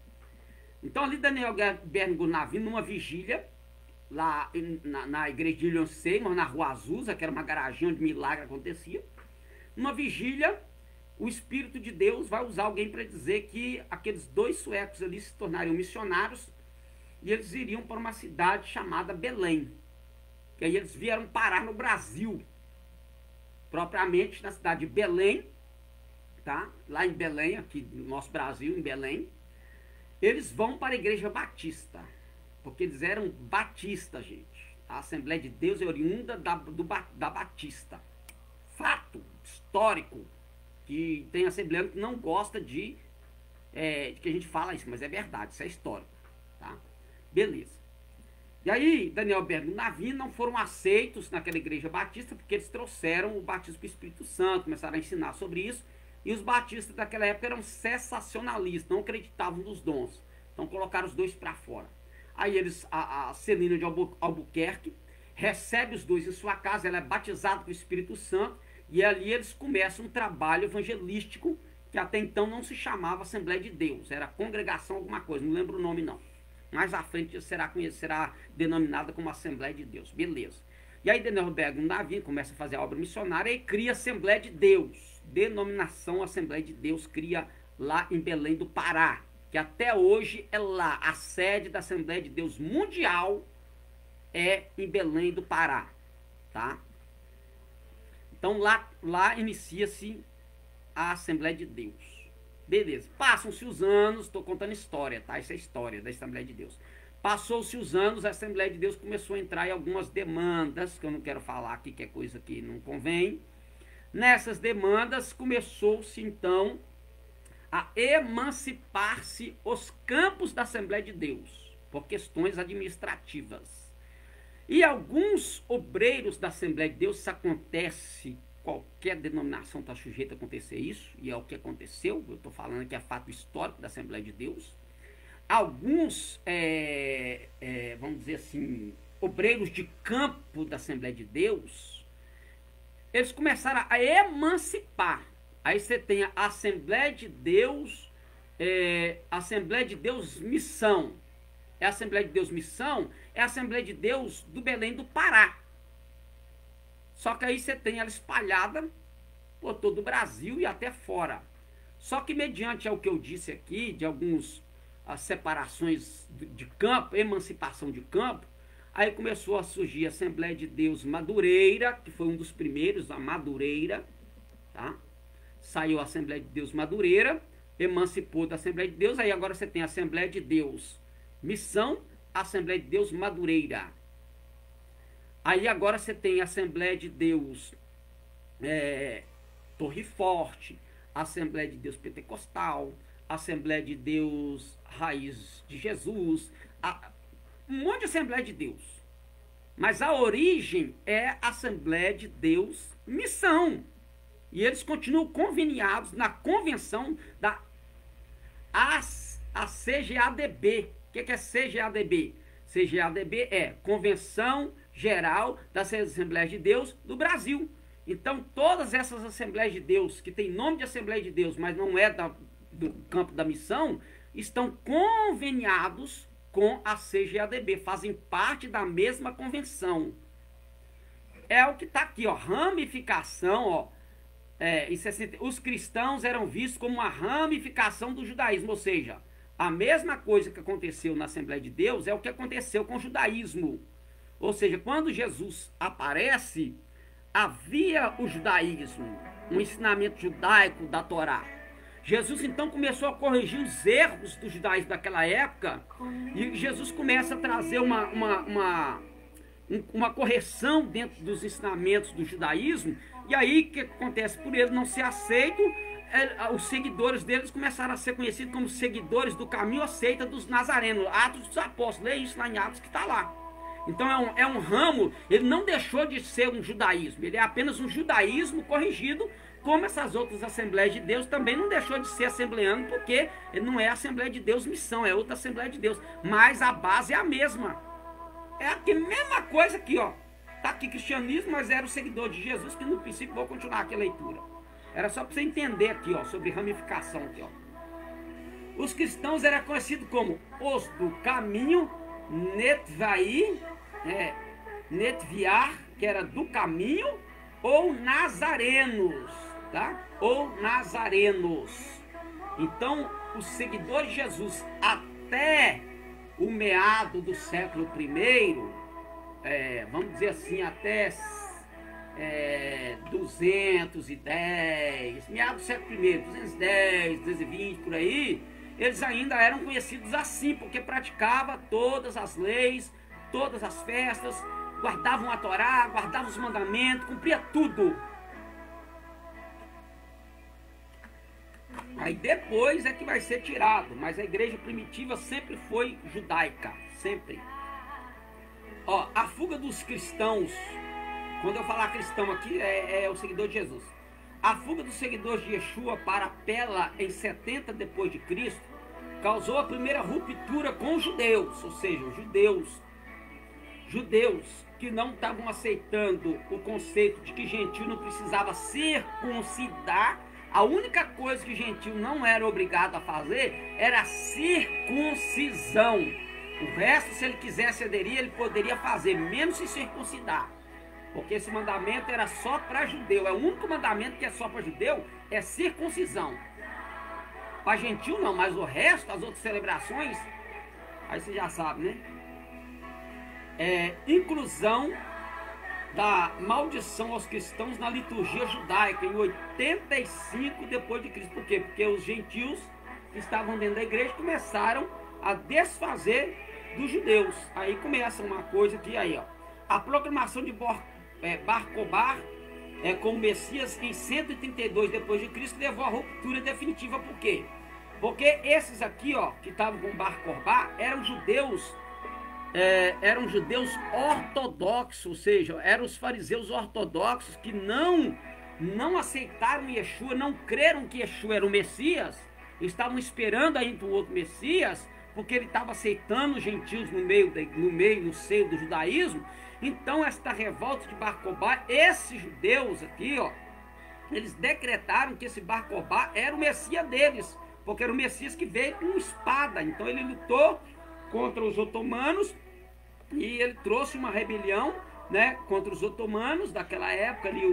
[SPEAKER 1] Então, ali Daniel Berg e Navin, numa vigília, lá na igreja de Ilyor Seymour, na Rua Azusa, que era uma garaginha onde milagre acontecia. Numa vigília, o Espírito de Deus vai usar alguém para dizer que aqueles dois suecos ali se tornariam missionários e eles iriam para uma cidade chamada Belém. Que aí eles vieram parar no Brasil, propriamente na cidade de Belém, tá? Lá em Belém, aqui no nosso Brasil, em Belém. Eles vão para a igreja batista, porque eles eram batistas, gente. A Assembleia de Deus é oriunda da Batista. Fato histórico, que tem assembleano que não gosta de que a gente fala isso, mas é verdade, isso é histórico, tá? Beleza. E aí, Daniel Berg e Navin não foram aceitos naquela igreja batista, porque eles trouxeram o batismo com o Espírito Santo, começaram a ensinar sobre isso, e os batistas daquela época eram sensacionalistas, não acreditavam nos dons. Então colocaram os dois para fora. Aí a Celina de Albuquerque recebe os dois em sua casa, ela é batizada com o Espírito Santo, e ali eles começam um trabalho evangelístico que até então não se chamava Assembleia de Deus, era Congregação alguma coisa, não lembro o nome não. Mais à frente será denominada como Assembleia de Deus, beleza. E aí Daniel Berg e Navin começa a fazer a obra missionária e cria a Assembleia de Deus, denominação Assembleia de Deus, cria lá em Belém do Pará, que até hoje é lá, a sede da Assembleia de Deus Mundial é em Belém do Pará, tá? Então lá inicia-se a Assembleia de Deus. Beleza, passam-se os anos, estou contando história, tá? Essa é a história da Assembleia de Deus. Passou-se os anos, a Assembleia de Deus começou a entrar em algumas demandas, que eu não quero falar aqui, que é coisa que não convém. Nessas demandas começou-se então a emancipar-se os campos da Assembleia de Deus, por questões administrativas. E alguns obreiros da Assembleia de Deus, isso acontece, qualquer denominação está sujeita a acontecer isso, e é o que aconteceu, eu estou falando que é fato histórico da Assembleia de Deus. Alguns, vamos dizer assim, obreiros de campo da Assembleia de Deus, eles começaram a emancipar. Aí você tem a Assembleia de Deus, Assembleia de Deus Missão. A Assembleia de Deus Missão é a Assembleia de Deus do Belém do Pará. Só que aí você tem ela espalhada por todo o Brasil e até fora. Só que mediante ao que eu disse aqui, de algumas separações de campo, emancipação de campo, aí começou a surgir a Assembleia de Deus Madureira, que foi um dos primeiros, a Madureira, tá? Saiu a Assembleia de Deus Madureira, emancipou da Assembleia de Deus, aí agora você tem a Assembleia de Deus Missão, a Assembleia de Deus Madureira. Aí agora você tem a Assembleia de Deus Torre Forte, a Assembleia de Deus Pentecostal, a Assembleia de Deus Raiz de Jesus, um monte de Assembleia de Deus. Mas a origem é a Assembleia de Deus Missão. E eles continuam conveniados na convenção da a CGADB. O que é CGADB? CGADB é Convenção Geral das Assembleias de Deus do Brasil. Então, todas essas Assembleias de Deus, que tem nome de Assembleia de Deus, mas não é do campo da missão, estão conveniados com a CGADB, fazem parte da mesma convenção. É o que está aqui, ó, ramificação, ó. Os cristãos eram vistos como uma ramificação do judaísmo, ou seja, a mesma coisa que aconteceu na Assembleia de Deus é o que aconteceu com o judaísmo. Ou seja, quando Jesus aparece, havia o judaísmo, um ensinamento judaico da Torá. Jesus então começou a corrigir os erros do judaísmo daquela época, e Jesus começa a trazer uma correção dentro dos ensinamentos do judaísmo. E aí o que acontece? Por ele não ser aceito, os seguidores deles começaram a ser conhecidos como seguidores do caminho ou seita dos nazarenos. Atos dos Apóstolos, lê isso lá em Atos que está lá. Então é um ramo, ele não deixou de ser um judaísmo, ele é apenas um judaísmo corrigido, como essas outras Assembleias de Deus também não deixou de ser assembleano, porque ele não é Assembleia de Deus missão, é outra Assembleia de Deus, mas a base é a mesma. É a mesma coisa aqui, ó. Tá aqui cristianismo, mas era o seguidor de Jesus, que no princípio, vou continuar aqui a leitura. Era só para você entender aqui, ó, sobre ramificação aqui, ó. Os cristãos eram conhecidos como os do caminho, Netvai, Netviar, que era do caminho, ou nazarenos, tá? Ou nazarenos. Então, os seguidores de Jesus até o meado do século I, vamos dizer assim, até 210, meado do século I, 210, 220, por aí, eles ainda eram conhecidos assim, porque praticava todas as leis, todas as festas, guardavam a Torá, guardavam os mandamentos, cumpria tudo. Aí depois é que vai ser tirado, mas a igreja primitiva sempre foi judaica, sempre. Ó, a fuga dos cristãos, quando eu falar cristão aqui, é o seguidor de Jesus. A fuga dos seguidores de Yeshua para Pela em 70 depois de Cristo causou a primeira ruptura com os judeus, ou seja, os judeus que não estavam aceitando o conceito de que gentil não precisava circuncidar. A única coisa que gentil não era obrigado a fazer era a circuncisão. O resto, se ele quisesse aderir, ele poderia fazer, menos se circuncidar. Porque esse mandamento era só para judeu. É o único mandamento que é só para judeu, é circuncisão. Para gentil não, mas o resto, as outras celebrações, aí você já sabe, né? Inclusão da maldição aos cristãos na liturgia judaica em 85 depois de Cristo. Por quê? Porque os gentios que estavam dentro da igreja começaram a desfazer dos judeus. Aí começa uma coisa que aí, ó, a proclamação de Bar Kokhba como Messias em 132 depois de Cristo levou à ruptura definitiva. Por quê? Porque esses aqui, ó, que estavam com Bar Kokhba eram judeus ortodoxos, ou seja, eram os fariseus ortodoxos que não aceitaram Yeshua, não creram que Yeshua era o Messias, estavam esperando aí para o outro Messias, porque ele estava aceitando os gentios no seio do judaísmo. Então esta revolta de Bar Kokhba, esses judeus aqui, ó, eles decretaram que esse Bar Kokhba era o Messias deles, porque era o Messias que veio com espada. Então ele lutou contra os otomanos e ele trouxe uma rebelião, né, contra os otomanos daquela época ali,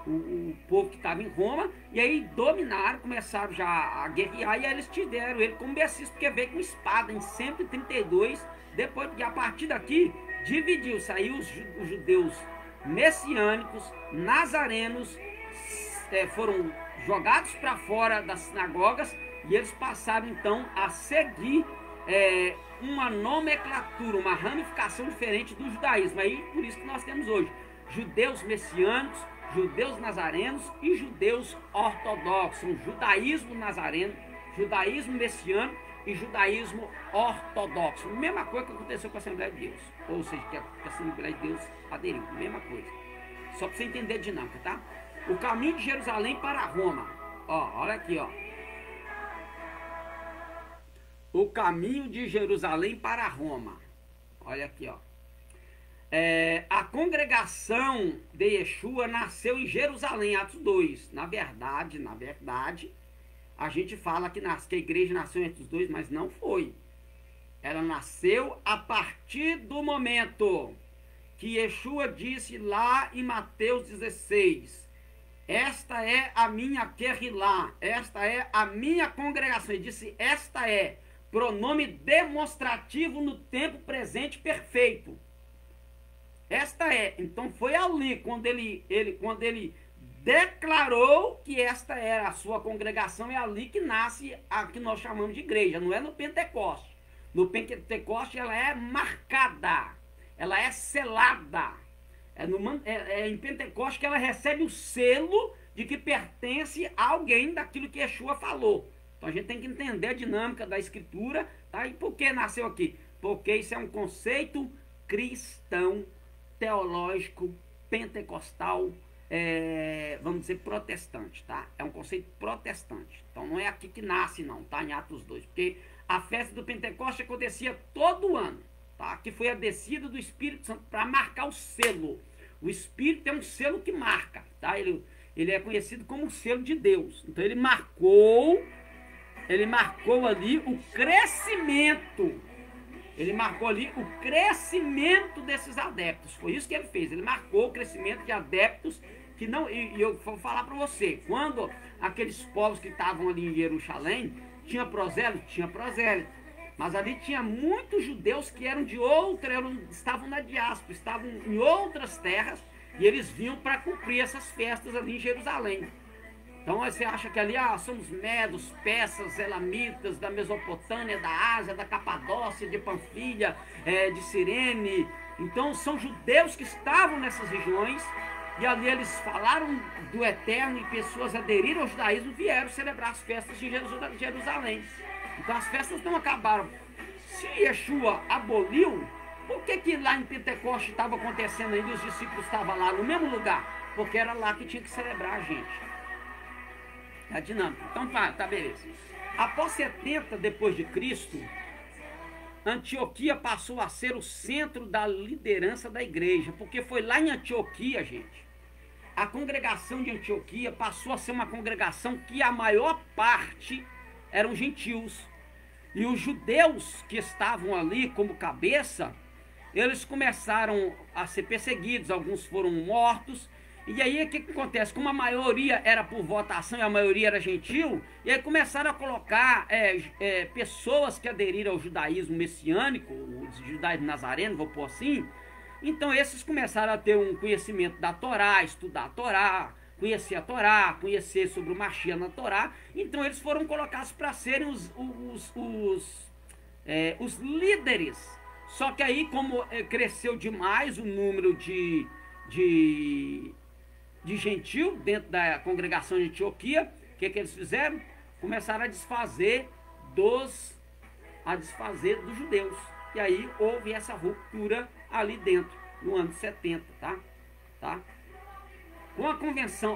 [SPEAKER 1] o povo que estava em Roma, e aí dominaram, começaram já a guerrear, e aí eles tiveram ele como Messias, porque veio com espada em 132, depois que a partir daqui dividiu, saiu os judeus messiânicos, nazarenos, foram jogados para fora das sinagogas, e eles passaram então a seguir uma nomenclatura, uma ramificação diferente do judaísmo. Aí por isso que nós temos hoje judeus messiânicos, judeus nazarenos e judeus ortodoxos. Judaísmo nazareno, judaísmo messiânico e judaísmo ortodoxo. Mesma coisa que aconteceu com a Assembleia de Deus, ou seja, que a Assembleia de Deus aderiu. Mesma coisa. Só para você entender a dinâmica, tá? O caminho de Jerusalém para Roma. Ó, olha aqui, ó. o caminho de Jerusalém para Roma. Olha aqui, ó. A congregação de Yeshua nasceu em Jerusalém, Atos 2. Na verdade, a gente fala que a igreja nasceu em Atos 2, mas não foi. Ela nasceu a partir do momento que Yeshua disse lá em Mateus 16: esta é a minha Querrilá, esta é a minha congregação. Ele disse: esta é, pronome demonstrativo no tempo presente perfeito. Esta é. Então foi ali quando ele declarou que esta era a sua congregação. É ali que nasce a que nós chamamos de igreja. Não é no Pentecoste. No Pentecoste ela é marcada, ela é selada. É em Pentecoste que ela recebe o selo de que pertence a alguém daquilo que Yeshua falou. Então a gente tem que entender a dinâmica da escritura, tá? E por que nasceu aqui? Porque isso é um conceito cristão, teológico, pentecostal, vamos dizer protestante, tá? É um conceito protestante. Então não é aqui que nasce não, tá? Em Atos 2, porque a festa do Pentecoste acontecia todo ano, tá? Que foi a descida do Espírito Santo para marcar o selo. O Espírito é um selo que marca, tá? Ele é conhecido como o selo de Deus. Então ele marcou ali o crescimento. Ele marcou ali o crescimento desses adeptos. Foi isso que ele fez. Ele marcou o crescimento de adeptos que não... E eu vou falar para você, quando aqueles povos que estavam ali em Jerusalém, tinha prosélito? Tinha prosélito. Mas ali tinha muitos judeus que eram de estavam na diáspora, estavam em outras terras, e eles vinham para cumprir essas festas ali em Jerusalém. Então você acha que ali somos medos, persas, elamitas, da Mesopotâmia, da Ásia, da Capadócia, de Panfilha, de Cirene. Então são judeus que estavam nessas regiões, e ali eles falaram do Eterno, e pessoas aderiram ao judaísmo e vieram celebrar as festas de Jerusalém. Então as festas não acabaram. Se Yeshua aboliu, por que lá em Pentecoste estava acontecendo ainda e os discípulos estavam lá no mesmo lugar? Porque era lá que tinha que celebrar a gente. A dinâmica. Então tá, beleza. Após 70 depois de Cristo, Antioquia passou a ser o centro da liderança da igreja, porque foi lá em Antioquia, gente, a congregação de Antioquia passou a ser uma congregação que a maior parte eram gentios. E os judeus que estavam ali como cabeça, eles começaram a ser perseguidos, alguns foram mortos. E aí o que acontece? Como a maioria era por votação e a maioria era gentil, e aí começaram a colocar pessoas que aderiram ao judaísmo messiânico, o judaísmo nazareno, vou pôr assim. Então esses começaram a ter um conhecimento da Torá, estudar a Torá, conhecer a Torá, conhecer sobre o Mashiach na Torá. Então eles foram colocados para serem os líderes. Só que aí, como cresceu demais o número de gentil dentro da congregação de Antioquia, o que eles fizeram? Começaram a desfazer dos judeus. E aí houve essa ruptura ali dentro, no ano 70, tá? Com a conversão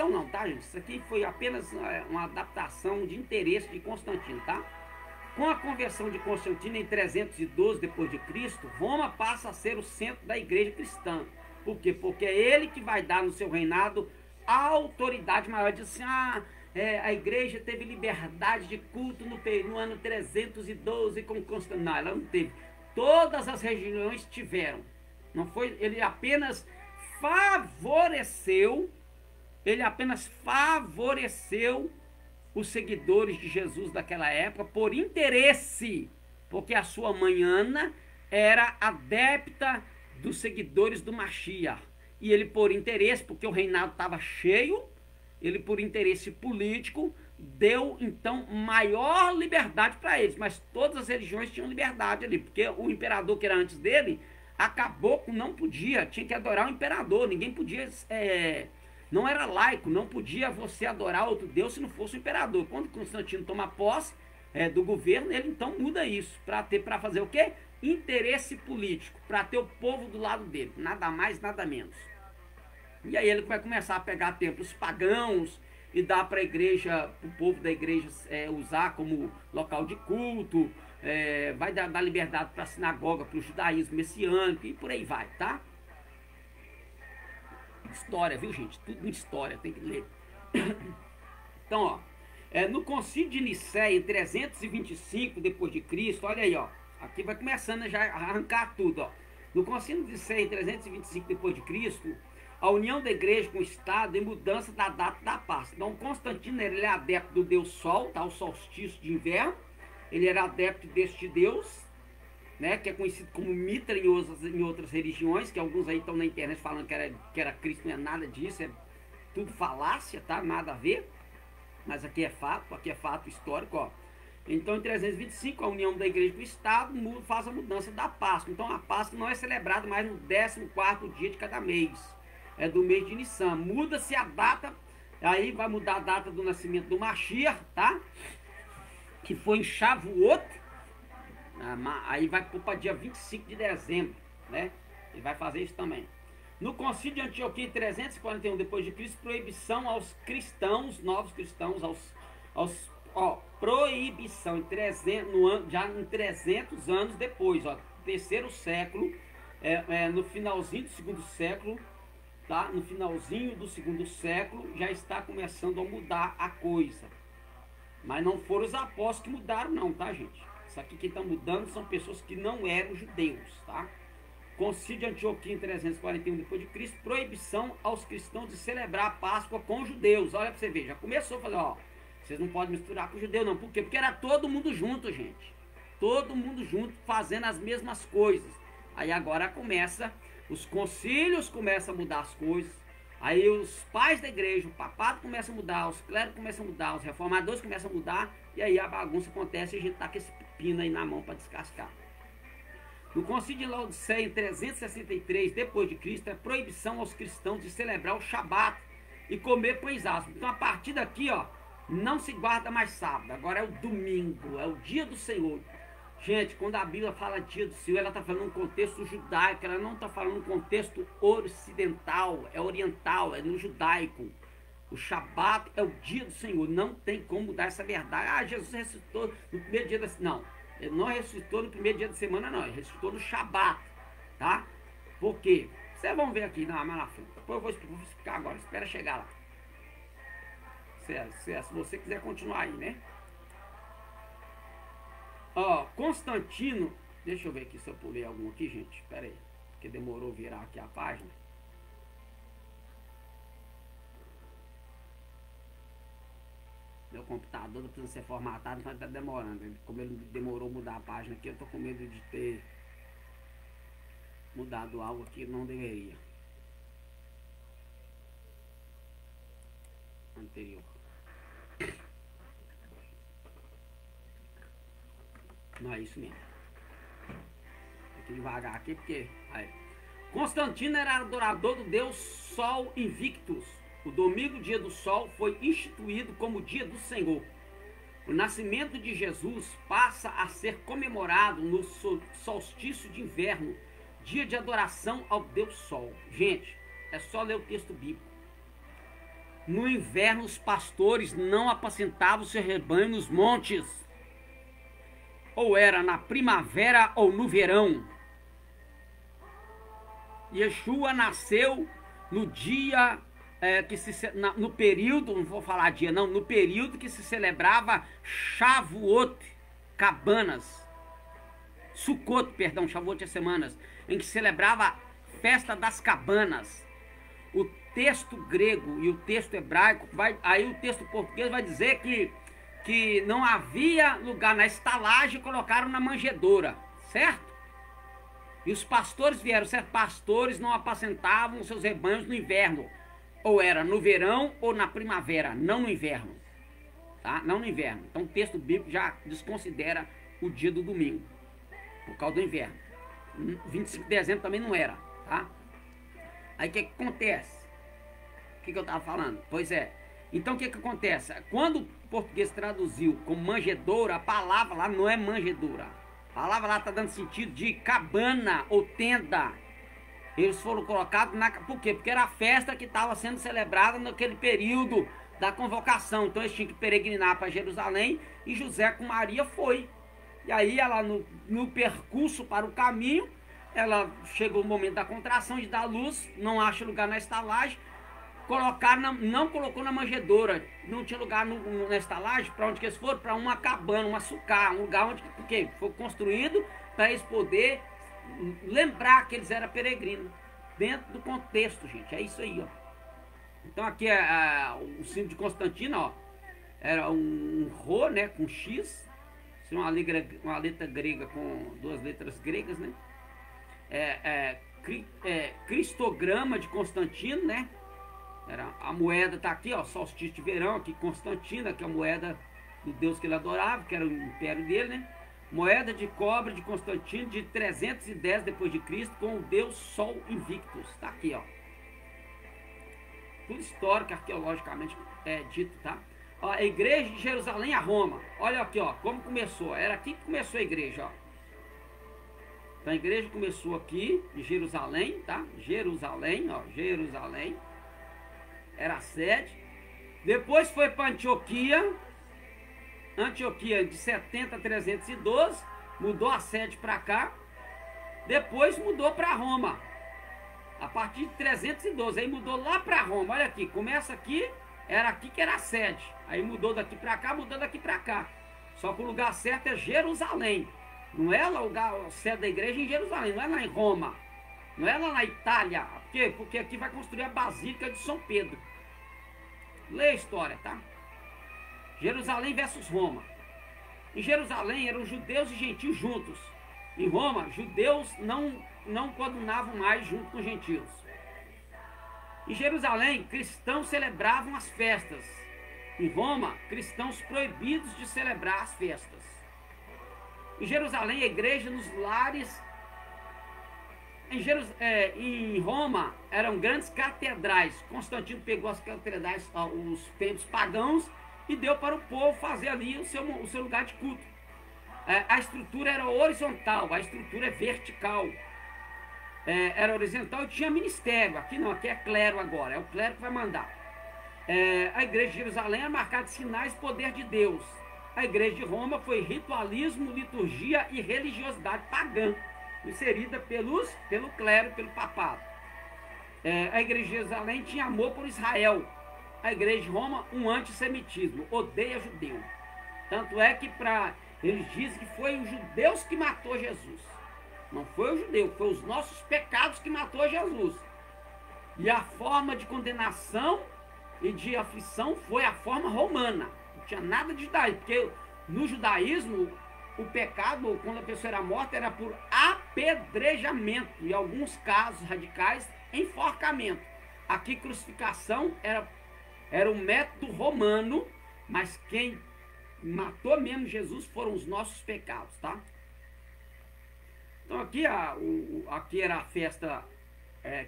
[SPEAKER 1] não, tá, gente? Isso aqui foi apenas uma adaptação de interesse de Constantino, tá? Com a conversão de Constantino em 312 depois de Cristo, Roma passa a ser o centro da igreja cristã. Por quê? Porque é ele que vai dar no seu reinado a autoridade maior. Diz assim, a igreja teve liberdade de culto no ano 312 com Constantino. Não, ela não teve. Todas as regiões tiveram. Não foi, ele apenas favoreceu os seguidores de Jesus daquela época por interesse, porque a sua mãe Ana era adepta dos seguidores do Mashiach, e ele por interesse, porque o reinado estava cheio, ele por interesse político deu então maior liberdade para eles, mas todas as religiões tinham liberdade ali, porque o imperador que era antes dele acabou com, não podia, tinha que adorar o imperador, ninguém podia, não era laico, não podia você adorar outro Deus se não fosse o imperador. Quando Constantino toma posse do governo, ele então muda isso, para fazer o quê? Interesse político, para ter o povo do lado dele, nada mais, nada menos. E aí ele vai começar a pegar templos pagãos, e dá para a igreja, para o povo da igreja usar como local de culto, vai dar liberdade para a sinagoga, para o judaísmo messiânico e por aí vai, tá? História, viu, gente? Tudo em história, tem que ler. Então, ó, no concílio de Nicéia, em 325 depois de Cristo, olha aí, ó, aqui vai começando já a arrancar tudo, ó. No concílio de Nicéia, em 325 depois de Cristo, a união da igreja com o Estado e mudança da data da Páscoa. Então, Constantino, ele é adepto do deus Sol, tá? O solstício de inverno. Ele era adepto deste deus, né? Que é conhecido como Mitra em outras religiões, que alguns aí estão na internet falando que era Cristo, não é nada disso, é tudo falácia, tá? Nada a ver. Mas aqui é fato histórico, ó. Então, em 325, a união da igreja com o Estado faz a mudança da Páscoa. Então, a Páscoa não é celebrada mais no 14º dia de cada mês. É do mês de Nissan. Muda-se a data, aí vai mudar a data do nascimento do Mashiach, tá? Que foi em Shavuot. Aí vai para dia 25 de dezembro, né? Ele vai fazer isso também. No concílio de Antioquia, em 341 depois de Cristo, proibição aos cristãos, novos cristãos, proibição já em 300 anos depois, ó, terceiro século, no finalzinho do segundo século, tá? No finalzinho do segundo século já está começando a mudar a coisa. Mas não foram os apóstolos que mudaram não, tá, gente? Isso aqui quem está mudando são pessoas que não eram judeus, tá? Concílio de Antioquia em 341 depois de Cristo, proibição aos cristãos de celebrar a Páscoa com judeus. Olha para você ver, já começou a falar, ó, vocês não podem misturar com judeu não. Por quê? Porque era todo mundo junto, gente. Todo mundo junto fazendo as mesmas coisas. Aí agora começa, os concílios começam a mudar as coisas. Aí os pais da igreja, o papado começa a mudar, os clérigos começam a mudar, os reformadores começam a mudar. E aí a bagunça acontece e a gente tá com esse pepino aí na mão para descascar. No concílio de Laodiceia, em 363 depois de Cristo, é proibição aos cristãos de celebrar o Shabat e comer pães ásperos. Então a partir daqui, ó, não se guarda mais sábado, agora é o domingo, é o dia do Senhor. Gente, quando a Bíblia fala dia do Senhor, ela está falando um contexto judaico, ela não está falando um contexto ocidental, é oriental, é no judaico. O Shabat é o dia do Senhor, não tem como mudar essa verdade. Ah, Jesus ressuscitou no primeiro dia da semana. Não, ele não ressuscitou no primeiro dia da semana, não, ele ressuscitou no Shabat, tá? Por quê? Vocês vão ver aqui mais na frente, depois eu vou explicar agora, espera chegar lá. Se você quiser continuar aí, né? Ó, Constantino, deixa eu ver aqui se eu pulei algum aqui, gente, espera aí, porque demorou virar aqui a página. Meu computador tá precisando ser formatado, mas tá demorando. Como ele demorou mudar a página aqui, eu tô com medo de ter mudado algo que não deveria. Anterior. Não é isso mesmo. Aqui devagar aqui, porque... Aí. Constantino era adorador do deus Sol Invictus. O domingo, dia do sol, foi instituído como dia do Senhor. O nascimento de Jesus passa a ser comemorado no solstício de inverno, dia de adoração ao Deus Sol. Gente, é só ler o texto bíblico. No inverno, os pastores não apacentavam seu rebanho nos montes. Ou era na primavera ou no verão. Yeshua nasceu no dia... no período, não vou falar dia não, no período que se celebrava Shavuot, cabanas, Sukkot, perdão, Shavuot é semanas, em que celebrava a festa das cabanas. O texto grego e o texto hebraico, aí o texto português vai dizer que não havia lugar na estalagem, colocaram na manjedoura, certo? E os pastores vieram, certo? Pastores não apacentavam seus rebanhos no inverno. Ou era no verão ou na primavera, não no inverno, tá? Não no inverno. Então o texto bíblico já desconsidera o dia do domingo, por causa do inverno. 25 de dezembro também não era, tá? Aí o que acontece? O que eu estava falando? Pois é. Então o que acontece? Quando o português traduziu como manjedoura, a palavra lá não é manjedoura. A palavra lá está dando sentido de cabana ou tenda. Eles foram colocados na... Por quê? Porque era a festa que estava sendo celebrada naquele período da convocação. Então eles tinham que peregrinar para Jerusalém e José com Maria foi. E aí ela no percurso para o caminho, ela chegou o momento da contração, de dar luz, não acha lugar na estalagem, não colocou na manjedoura, não tinha lugar na estalagem. Para onde que eles foram? Para uma cabana, um açucar, um lugar onde porque foi construído para eles poderem lembrar que eles eram peregrinos, dentro do contexto, gente. É isso aí, ó. Então aqui é o símbolo de Constantino, ó. Era um Rho, né, com X, uma letra grega com duas letras gregas, né? Cristograma de Constantino, né? A moeda tá aqui, ó, solstício de verão, aqui Constantino, aqui a moeda do deus que ele adorava, que era o império dele, né? Moeda de cobre de Constantino de 310 depois de Cristo, com o deus Sol Invictus. Tá aqui, ó. Tudo histórico, arqueologicamente dito, tá? Ó, a igreja de Jerusalém a Roma. Olha aqui, ó, como começou. Era aqui que começou a igreja, ó. Então a igreja começou aqui em Jerusalém, tá? Jerusalém, ó, Jerusalém. Era a sede. Depois foi para Antioquia. Antioquia de 70 a 312. Mudou a sede para cá. Depois mudou para Roma. A partir de 312. Aí mudou lá para Roma. Olha aqui, começa aqui. Era aqui que era a sede. Aí mudou daqui para cá, mudou daqui para cá. Só que o lugar certo é Jerusalém. Não é lá o lugar, a sede da igreja em Jerusalém. Não é lá em Roma. Não é lá na Itália. Por quê? Porque aqui vai construir a Basílica de São Pedro. Lê a história, tá? Jerusalém versus Roma. Em Jerusalém eram judeus e gentios juntos. Em Roma, judeus não coadunavam mais junto com gentios. Em Jerusalém, cristãos celebravam as festas. Em Roma, cristãos proibidos de celebrar as festas. Em Jerusalém, a igreja nos lares. Em Roma, eram grandes catedrais. Constantino pegou as catedrais, os templos pagãos, e deu para o povo fazer ali o seu lugar de culto. A estrutura era horizontal, a estrutura é vertical. Era horizontal e tinha ministério. Aqui não, aqui é clero agora, é o clero que vai mandar. A igreja de Jerusalém é marcada de sinais e poder de Deus. A igreja de Roma foi ritualismo, liturgia e religiosidade pagã, inserida pelo clero, pelo papado. A igreja de Jerusalém tinha amor por Israel. A igreja de Roma, um antissemitismo, odeia judeu. Tanto é que eles dizem que foi os judeus que matou Jesus. Não foi o judeu, foi os nossos pecados que matou Jesus. E a forma de condenação e de aflição foi a forma romana. Não tinha nada de judaísmo, porque no judaísmo o pecado, quando a pessoa era morta, era por apedrejamento. Em alguns casos radicais, enforcamento. Aqui crucificação era um método romano, mas quem matou mesmo Jesus foram os nossos pecados, tá? Então aqui era a festa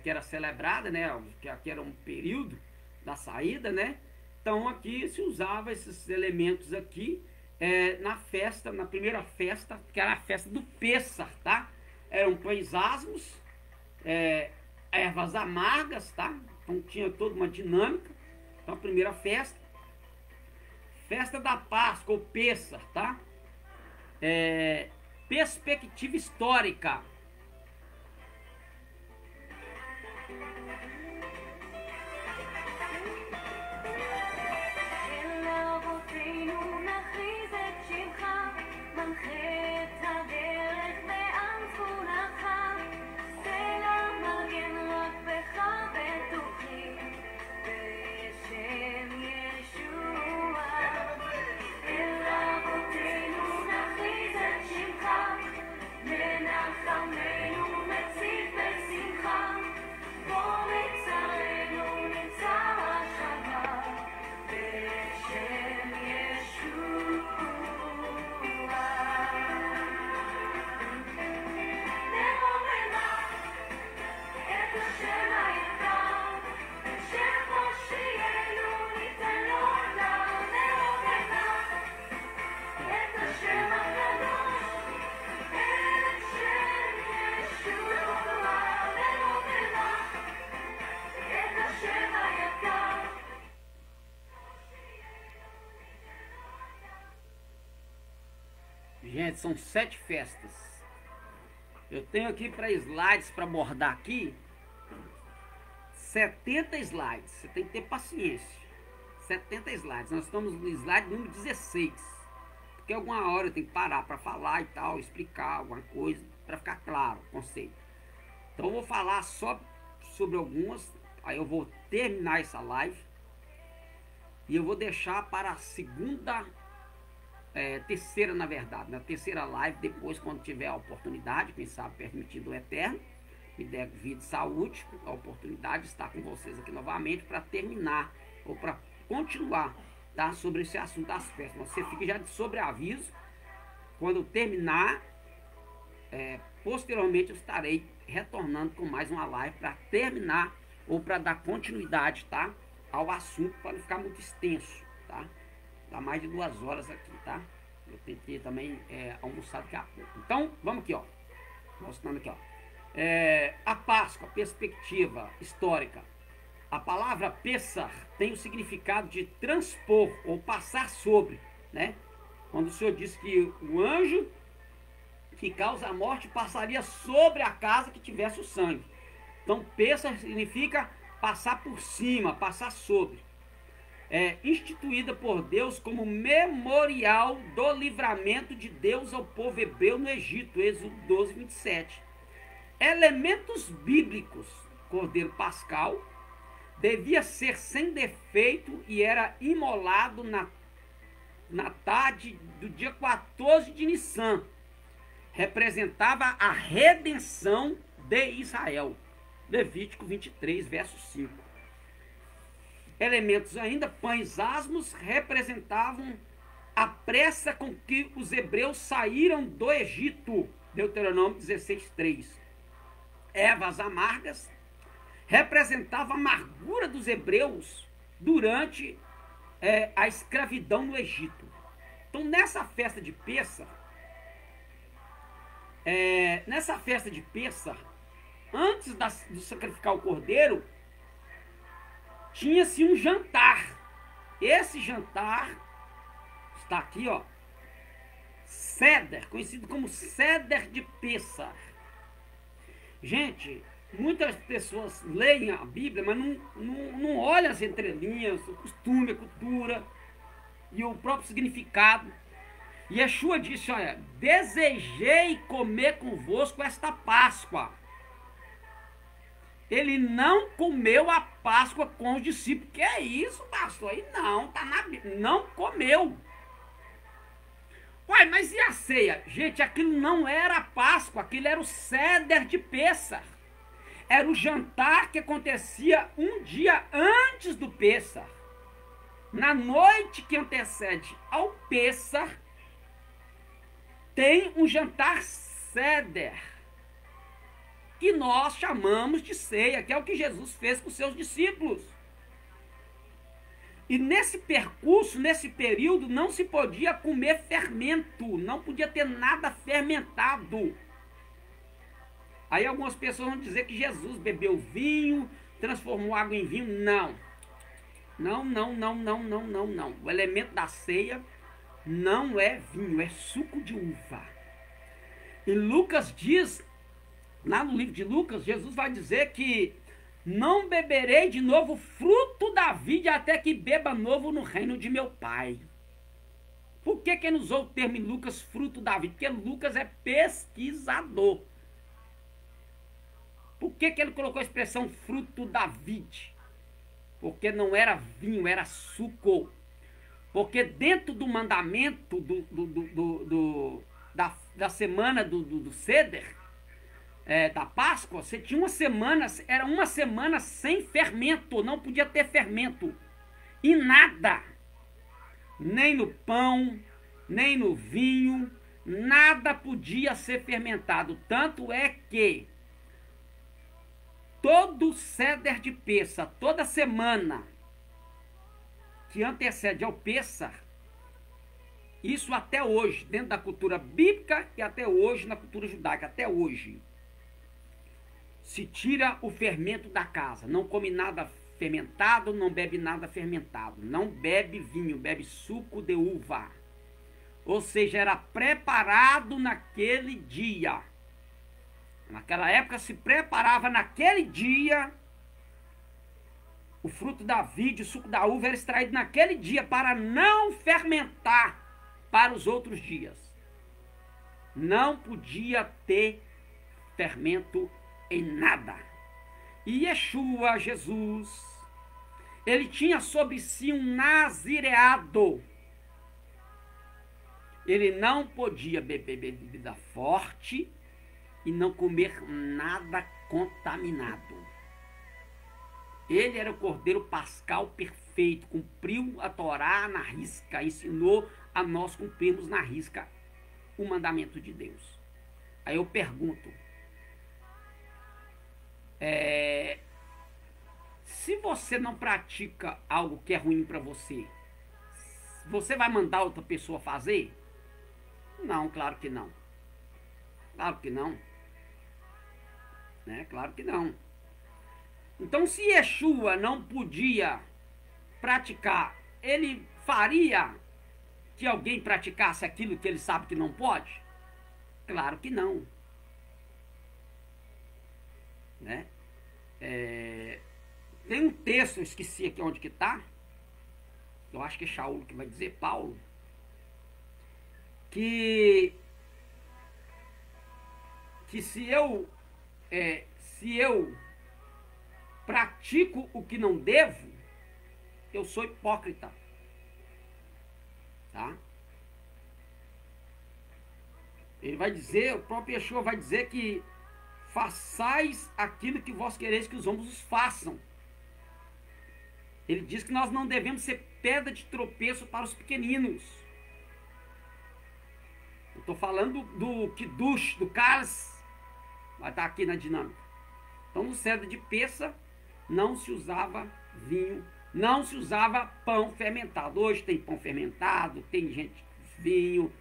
[SPEAKER 1] que era celebrada, né? Que aqui era um período da saída, né? Então aqui se usava esses elementos aqui na festa, na primeira festa, que era a festa do Pêssar, tá? Eram pães asmos, ervas amargas, tá? Então tinha toda uma dinâmica. Então a primeira festa da Páscoa, ou Pêssar, tá? Perspectiva histórica. Gente, são 7 festas. Eu tenho aqui para slides para abordar aqui 70 slides. Você tem que ter paciência. 70 slides. Nós estamos no slide número 16. Porque alguma hora eu tenho que parar para falar e tal, explicar alguma coisa, para ficar claro o conceito. Então eu vou falar só sobre algumas. Aí eu vou terminar essa live. E eu vou deixar para a segunda, terceira na verdade, na terceira live, depois quando tiver a oportunidade, quem sabe permitido o Eterno, me der vida e saúde, a oportunidade de estar com vocês aqui novamente para terminar, ou para continuar, tá, sobre esse assunto das festas. Você fica já de sobreaviso, quando eu terminar, posteriormente eu estarei retornando com mais uma live para terminar, ou para dar continuidade, tá, ao assunto, para não ficar muito extenso, tá? Dá mais de 2 horas aqui, tá? Eu tentei também almoçar daqui a pouco. Então, vamos aqui, ó. Mostrando aqui, ó. A Páscoa, perspectiva histórica. A palavra Pessah tem o significado de transpor ou passar sobre, né? Quando o Senhor disse que o anjo que causa a morte passaria sobre a casa que tivesse o sangue. Então, Pessah significa passar por cima, passar sobre. Instituída por Deus como memorial do livramento de Deus ao povo hebreu no Egito, Êxodo 12, 27. Elementos bíblicos: cordeiro pascal, devia ser sem defeito e era imolado na tarde do dia 14 de Nissan. Representava a redenção de Israel. Levítico 23, verso 5. Elementos ainda: pães asmos representavam a pressa com que os hebreus saíram do Egito. Deuteronômio 16, 3. Ervas amargas representavam a amargura dos hebreus durante a escravidão no Egito. Então, nessa festa de Pessah, antes de sacrificar o cordeiro, tinha-se um jantar. Esse jantar está aqui, ó. Seder, conhecido como Seder de Pessah. Gente, muitas pessoas leem a Bíblia, mas não olham as entrelinhas, o costume, a cultura e o próprio significado. E Yeshua disse: olha, desejei comer convosco esta Páscoa. Ele não comeu a Páscoa com os discípulos. Que é isso, pastor? Aí não, tá na Bíblia. Não comeu. Uai, mas e a ceia? Gente, aquilo não era a Páscoa, aquilo era o Seder de Pessah. Era o jantar que acontecia um dia antes do Pessah. Na noite que antecede ao Pessah, tem um jantar Seder, que nós chamamos de ceia, que é o que Jesus fez com seus discípulos. E nesse percurso, nesse período, não se podia comer fermento, não podia ter nada fermentado. Aí algumas pessoas vão dizer que Jesus bebeu vinho, transformou água em vinho. Não. Não. O elemento da ceia não é vinho, é suco de uva. E Lucas diz, lá no livro de Lucas, Jesus vai dizer que não beberei de novo fruto da vide até que beba novo no reino de meu Pai. Por que ele usou o termo em Lucas, fruto da vide? Porque Lucas é pesquisador. Por que ele colocou a expressão fruto da vide? Porque não era vinho, era suco. Porque dentro do mandamento da semana do Seder, da Páscoa, você tinha era uma semana sem fermento, não podia ter fermento. E nada, nem no pão, nem no vinho, nada podia ser fermentado. Tanto é que todo Seder de Pessah, toda semana que antecede ao Pessah, isso até hoje, dentro da cultura bíblica e até hoje na cultura judaica, até hoje, se tira o fermento da casa, não come nada fermentado, não bebe nada fermentado, não bebe vinho, bebe suco de uva. Ou seja, era preparado naquele dia. Naquela época se preparava naquele dia. O fruto da vide, o suco da uva era extraído naquele dia para não fermentar para os outros dias. Não podia ter fermento em nada. E Yeshua, Jesus, ele tinha sobre si um nazireado. Ele não podia beber bebida forte e não comer nada contaminado. Ele era o cordeiro pascal perfeito, cumpriu a Torá na risca, ensinou a nós cumprirmos na risca o mandamento de Deus. Aí eu pergunto, se você não pratica algo que é ruim para você, você vai mandar outra pessoa fazer? Não, claro que não. Claro que não. Né? Claro que não. Então, se Yeshua não podia praticar, ele faria que alguém praticasse aquilo que ele sabe que não pode? Claro que não. Né? Tem um texto, eu esqueci aqui onde que está, eu acho que é Shaul que vai dizer, Paulo, que se eu pratico o que não devo, eu sou hipócrita. Tá? Ele vai dizer, o próprio Yeshua vai dizer que façais aquilo que vós quereis que os homens os façam. Ele diz que nós não devemos ser pedra de tropeço para os pequeninos. Eu estou falando do Kiddush, do Kars, vai estar aqui na dinâmica. Então, no Seder de Pessa, não se usava vinho, não se usava pão fermentado. Hoje tem pão fermentado, tem gente vinho.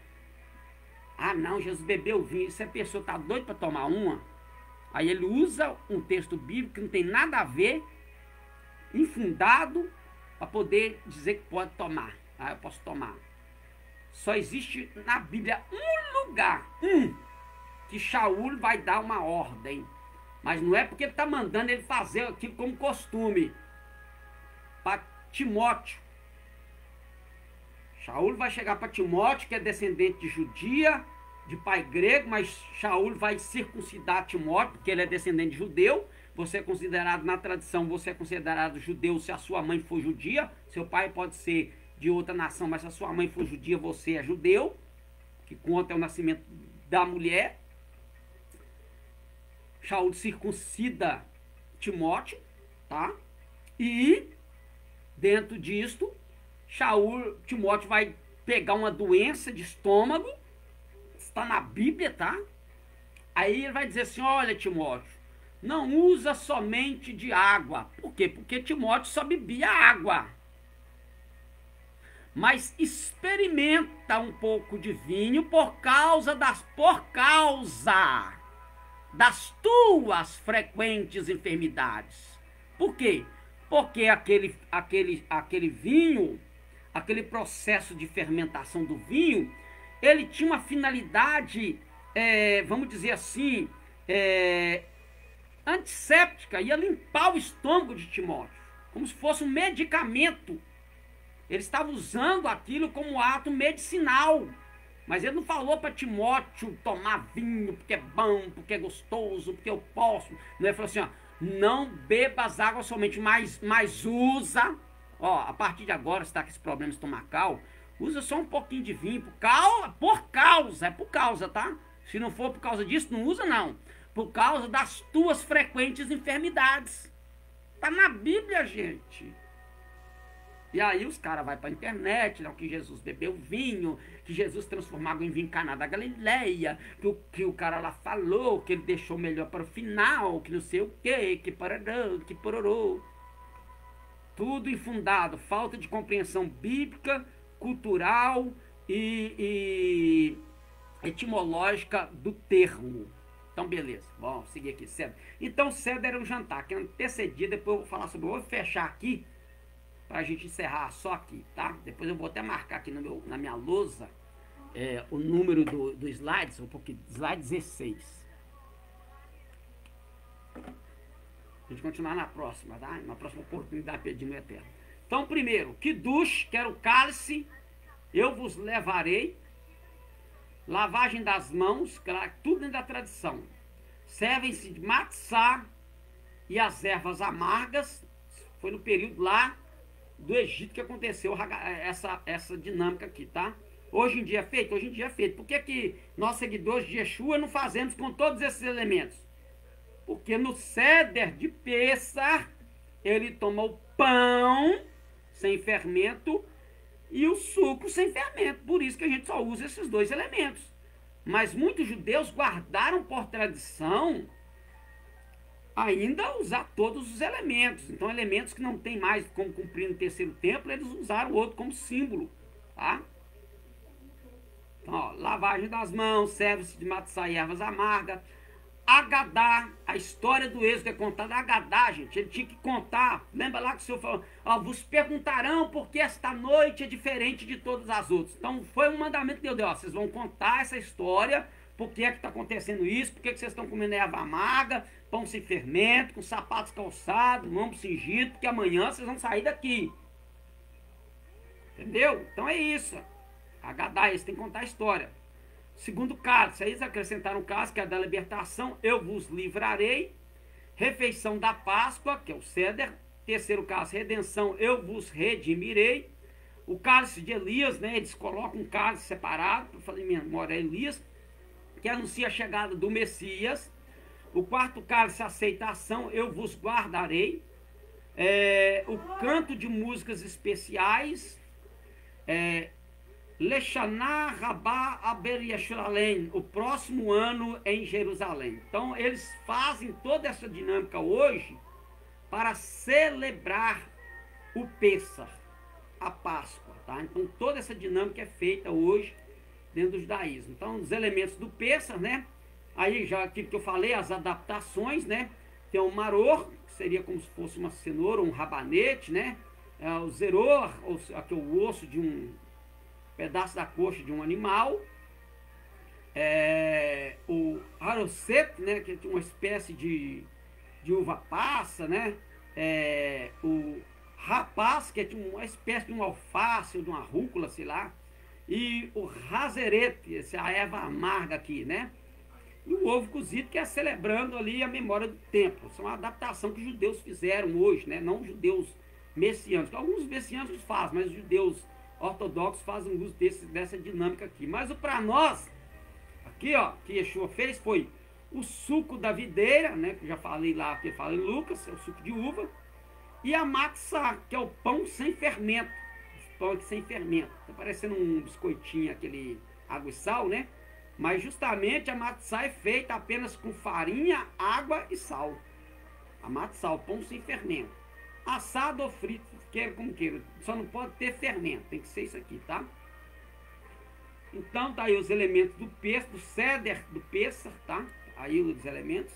[SPEAKER 1] Ah, não, Jesus bebeu vinho. Se a pessoa está doida para tomar uma, aí ele usa um texto bíblico que não tem nada a ver, infundado, para poder dizer que pode tomar. Ah, eu posso tomar. Só existe na Bíblia um lugar, que Shaul vai dar uma ordem. Mas não é porque ele está mandando ele fazer aquilo como costume. Para Timóteo. Shaul vai chegar para Timóteo, que é descendente de judia, de pai grego, mas Shaul vai circuncidar Timóteo, porque ele é descendente de judeu. Você é considerado, na tradição, você é considerado judeu se a sua mãe for judia. Seu pai pode ser de outra nação, mas se a sua mãe for judia, você é judeu. Que conta é o nascimento da mulher. Shaul circuncida Timóteo, tá? E dentro disto, Timóteo vai pegar uma doença de estômago, está na Bíblia, tá? Aí ele vai dizer assim, olha Timóteo, não usa somente de água. Por quê? Porque Timóteo só bebia água. Mas experimenta um pouco de vinho por causa das tuas frequentes enfermidades. Por quê? Porque aquele vinho, aquele processo de fermentação do vinho, ele tinha uma finalidade, vamos dizer assim, antisséptica, ia limpar o estômago de Timóteo, como se fosse um medicamento. Ele estava usando aquilo como ato medicinal. Mas ele não falou para Timóteo tomar vinho porque é bom, porque é gostoso, porque eu posso. Não, ele falou assim, ó, não bebas água somente, mas usa. Ó, a partir de agora, se está com esse problema estomacal, usa só um pouquinho de vinho, por causa, tá? Se não for por causa disso, não usa não. Por causa das tuas frequentes enfermidades. Tá na Bíblia, gente. E aí os caras vão para a internet, não, que Jesus bebeu vinho, que Jesus transformou água em vinho em Caná da Galileia, que o cara lá falou, que ele deixou melhor para o final, que não sei o quê, que pararão, que pororô. Tudo infundado, falta de compreensão bíblica, cultural e etimológica do termo. Então, beleza, vamos seguir aqui, Seder. Então, Seder era um jantar que antecedia, depois eu vou falar sobre, eu vou fechar aqui, pra gente encerrar só aqui, tá? Depois eu vou até marcar aqui na minha lousa, o número do slide, um pouquinho, slide 16. A gente continuar na próxima, tá? Na próxima oportunidade pedindo o eterno. Então, primeiro, Kiddush, que era o cálice, eu vos levarei. Lavagem das mãos, claro, tudo dentro da tradição. Servem-se de matzá e as ervas amargas. Foi no período lá do Egito que aconteceu essa dinâmica aqui, tá? Hoje em dia é feito? Hoje em dia é feito. Por que nós, seguidores de Yeshua, não fazemos com todos esses elementos? Porque no Seder de Pessah, ele toma o pão sem fermento e o suco sem fermento. Por isso que a gente só usa esses dois elementos. Mas muitos judeus guardaram por tradição ainda usar todos os elementos. Então, elementos que não tem mais como cumprir no terceiro templo, eles usaram o outro como símbolo, tá? Então, ó, lavagem das mãos, serve-se de matzá e ervas amargas. Agadá, a história do êxodo é contada. Agadá, gente, ele tinha que contar. Lembra lá que o Senhor falou, ó, vos perguntarão por que esta noite é diferente de todas as outras. Então, foi um mandamento de Deus, ó, vocês vão contar essa história, por que é que está acontecendo isso, por que vocês estão comendo erva amarga, pão sem fermento, com sapatos calçados, lombo cingido, porque amanhã vocês vão sair daqui. Entendeu? Então é isso. Agadá, eles têm que contar a história. Segundo cálice, eles acrescentaram o cálice, que é da libertação, eu vos livrarei. Refeição da Páscoa, que é o Seder. Terceiro cálice, redenção, eu vos redimirei. O cálice de Elias, né, eles colocam um cálice separado, para fazer memória a Elias, que anuncia a chegada do Messias. O quarto cálice, aceitação, eu vos guardarei. O canto de músicas especiais, Lechaná Rabá Aber Yeshuralém, o próximo ano em Jerusalém. Então eles fazem toda essa dinâmica hoje para celebrar o Pessah, a Páscoa, tá? Então toda essa dinâmica é feita hoje dentro do judaísmo. Então os elementos do Pessah, né? Aí já aquilo que eu falei, as adaptações, né? Tem o maror, que seria como se fosse uma cenoura, um rabanete, né? O zeror, aqui o osso de um pedaço da coxa de um animal. O harosset, né? Que é uma espécie de uva passa, né? O rapaz, que é uma espécie de um alface ou de uma rúcula, sei lá. E o razerete, essa é a erva amarga aqui, né? E o ovo cozido, que é celebrando ali a memória do templo. Isso é uma adaptação que os judeus fizeram hoje, né? Não os judeus messiânicos. Alguns messiânicos fazem, mas os judeus ortodoxos fazem uso dessa dinâmica aqui. Mas o para nós, aqui ó, que Yeshua fez foi o suco da videira, né? Que eu já falei lá, que fala em Lucas, é o suco de uva. E a matzá, que é o pão sem fermento. O pão aqui sem fermento. Tá parecendo um biscoitinho, aquele água e sal, né? Mas justamente a matzá é feita apenas com farinha, água e sal. A matzá, o pão sem fermento. Assado ou frito, queira como queira. Só não pode ter fermento, tem que ser isso aqui, tá? Então tá aí os elementos do Pessah, do Seder, do Pessah, tá? Aí os elementos.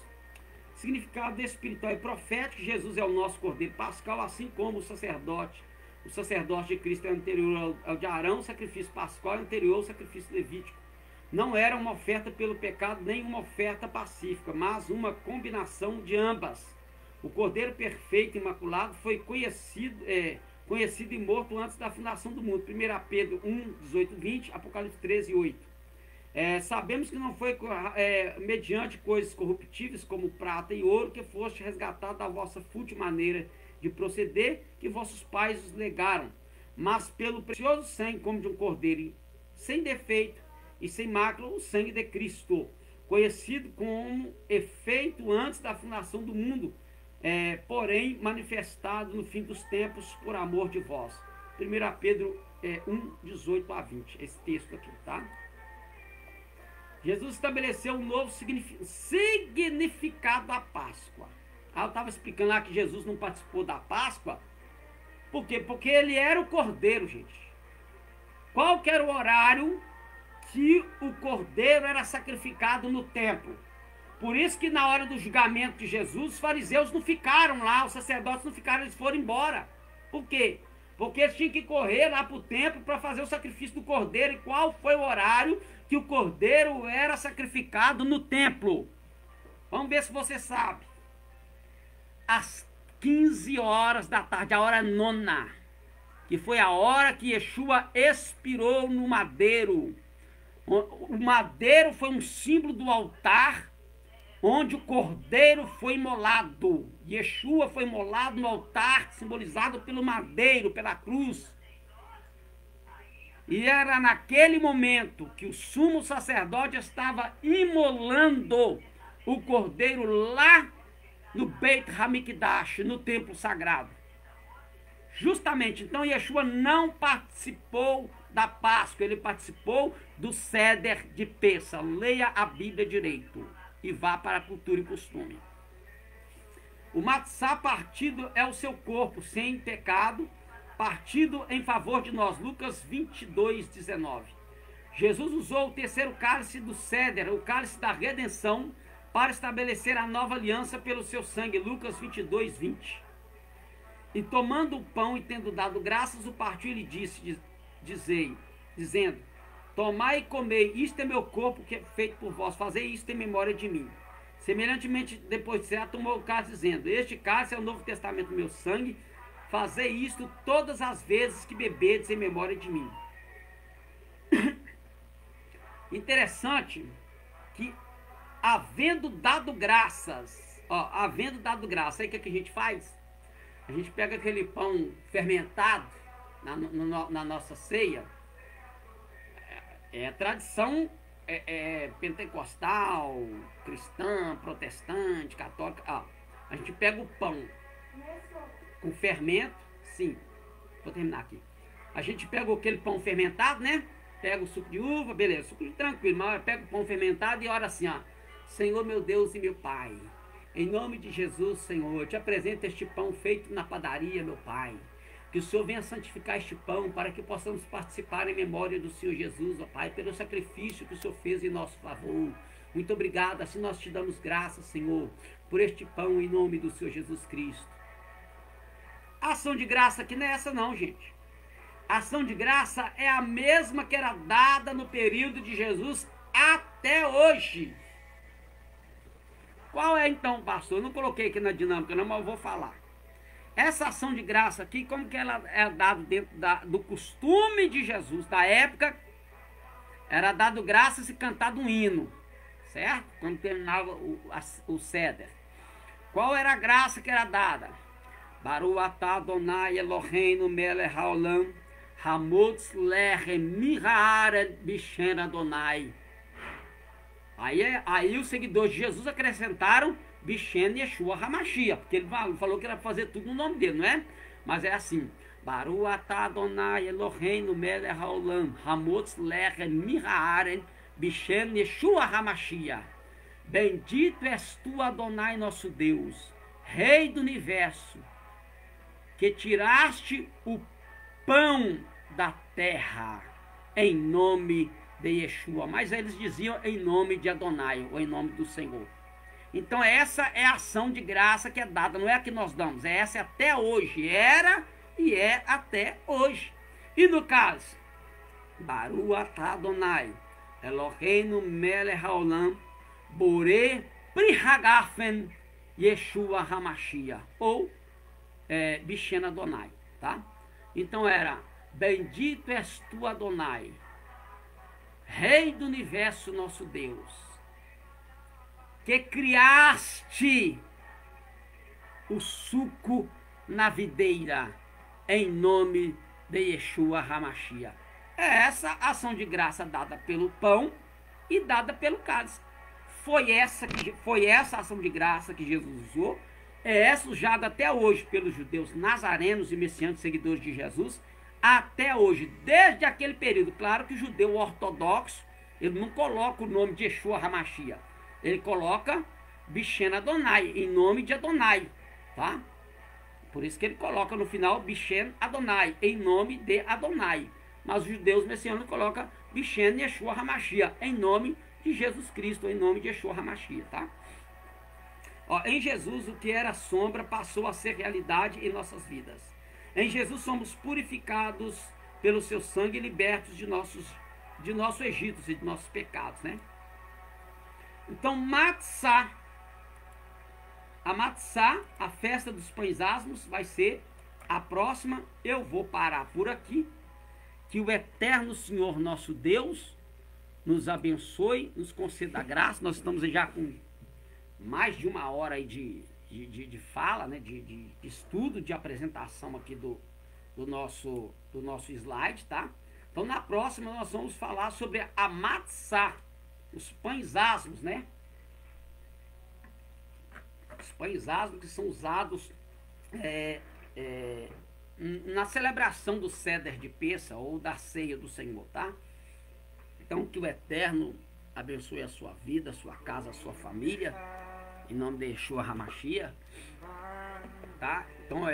[SPEAKER 1] Significado espiritual e profético, Jesus é o nosso Cordeiro Pascal, assim como o sacerdote. O sacerdote de Cristo é anterior ao de Arão, o sacrifício pascal é anterior ao sacrifício levítico. Não era uma oferta pelo pecado, nem uma oferta pacífica, mas uma combinação de ambas. O Cordeiro perfeito, imaculado, foi conhecido e morto antes da fundação do mundo. 1 Pedro 1, 18, 20, Apocalipse 13, 8. Sabemos que não foi mediante coisas corruptíveis, como prata e ouro, que foste resgatado da vossa fútil maneira de proceder, que vossos pais os legaram, mas pelo precioso sangue, como de um cordeiro sem defeito, e sem mácula, o sangue de Cristo, conhecido como efeito antes da fundação do mundo, porém manifestado no fim dos tempos por amor de vós. 1 Pedro 1, 18 a 20, esse texto aqui, tá? Jesus estabeleceu um novo significado da Páscoa. Eu estava explicando lá que Jesus não participou da Páscoa. Por quê? Porque ele era o Cordeiro, gente. Qual que era o horário que o cordeiro era sacrificado no templo? Por isso que na hora do julgamento de Jesus, os fariseus não ficaram lá, os sacerdotes não ficaram, eles foram embora. Por quê? Porque eles tinham que correr lá para o templo para fazer o sacrifício do cordeiro. E qual foi o horário que o cordeiro era sacrificado no templo? Vamos ver se você sabe. Às 15 horas da tarde, a hora nona, que foi a hora que Yeshua expirou no madeiro. O madeiro foi um símbolo do altar onde o cordeiro foi imolado. Yeshua foi imolado no altar, simbolizado pelo madeiro, pela cruz. E era naquele momento que o sumo sacerdote estava imolando o cordeiro lá no Beit Hamikdash, no templo sagrado. Justamente, então Yeshua não participou da Páscoa, ele participou do Seder de Pessa. Leia a Bíblia direito e vá para a cultura e costume. O matzá partido é o seu corpo sem pecado, partido em favor de nós. Lucas 22, 19. Jesus usou o terceiro cálice do Seder, o cálice da redenção, para estabelecer a nova aliança pelo seu sangue. Lucas 22, 20. E tomando o pão e tendo dado graças, o partiu e lhe disse, dizendo: tomai e comei, isto é meu corpo que é feito por vós, fazei isto em memória de mim. Semelhantemente, depois de cear, tomou o cálice, dizendo: este cálice é o novo testamento do meu sangue, fazei isto todas as vezes que bebedes em memória de mim. Interessante que, havendo dado graças, aí o que a gente faz? A gente pega aquele pão fermentado na nossa ceia. É tradição pentecostal, cristã, protestante, católica. A gente pega o pão com fermento, sim, vou terminar aqui. A gente pega aquele pão fermentado, né? Pega o suco de uva, beleza, suco de tranquilo, mas pega o pão fermentado e ora assim, ó: Senhor meu Deus e meu Pai, em nome de Jesus, Senhor, eu te apresento este pão feito na padaria, meu Pai. Que o Senhor venha santificar este pão para que possamos participar em memória do Senhor Jesus, ó Pai, pelo sacrifício que o Senhor fez em nosso favor. Muito obrigado, assim nós te damos graças, Senhor, por este pão em nome do Senhor Jesus Cristo. A ação de graça aqui não é essa não, gente. A ação de graça é a mesma que era dada no período de Jesus até hoje. Qual é então, pastor? Eu não coloquei aqui na dinâmica não, mas eu vou falar. Essa ação de graça aqui, como que ela é dada dentro do costume de Jesus, da época, era dado graças e cantado um hino, certo? Quando terminava o Seder. Qual era a graça que era dada? Baruch atah Adonai Eloheinu melech haolam, hamotz lechem mihaaret bishen Adonai. Aí os seguidores de Jesus acrescentaram Bishen Yeshua Hamashia, porque ele falou que era fazer tudo no nome dele, não é? Mas é assim: Baruch atah Adonai Eloheinu melech haolam, hamotz lechem mihaaret bishen Yeshua Hamashia. Bendito és tu, Adonai, nosso Deus, Rei do universo, que tiraste o pão da terra em nome de Yeshua. Mas eles diziam em nome de Adonai, ou em nome do Senhor. Então essa é a ação de graça que é dada, não é a que nós damos, essa é até hoje, era e é até hoje. E no caso, Baruch atah Adonai Eloheinu melech haolam, borei pri hagafen Yeshua Hamashia, ou Bishen Adonai, tá? Então era: bendito és tu, Adonai, Rei do universo, nosso Deus, que criaste o suco na videira, em nome de Yeshua Hamashia. É essa ação de graça dada pelo pão e dada pelo cálice. Foi essa ação de graça que Jesus usou. É essa usada até hoje pelos judeus nazarenos e messiânicos seguidores de Jesus, até hoje, desde aquele período. Claro que o judeu ortodoxo, ele não coloca o nome de Yeshua Hamashia, ele coloca Bishen Adonai, em nome de Adonai, tá? Por isso que ele coloca no final Bishen Adonai, em nome de Adonai. Mas os judeus messiânicos colocam Bishen Yeshua Hamashia, em nome de Jesus Cristo, em nome de Yeshua Hamashia, tá? Ó, em Jesus, o que era sombra passou a ser realidade em nossas vidas. Em Jesus somos purificados pelo seu sangue e libertos de nosso Egito e de nossos pecados, né? Então, a Matzah, a festa dos pães asmos, vai ser a próxima. Eu vou parar por aqui. Que o eterno Senhor nosso Deus nos abençoe, nos conceda a graça. Nós estamos já com mais de uma hora aí de fala, né? de estudo, de apresentação aqui do nosso slide, tá? Então na próxima nós vamos falar sobre a Matzah, os pães asmos, né? Os pães asmos que são usados na celebração do Seder de Pêssah ou da ceia do Senhor, tá? Então que o Eterno abençoe a sua vida, a sua casa, a sua família, em nome de Yeshua HaMashiach, tá? Então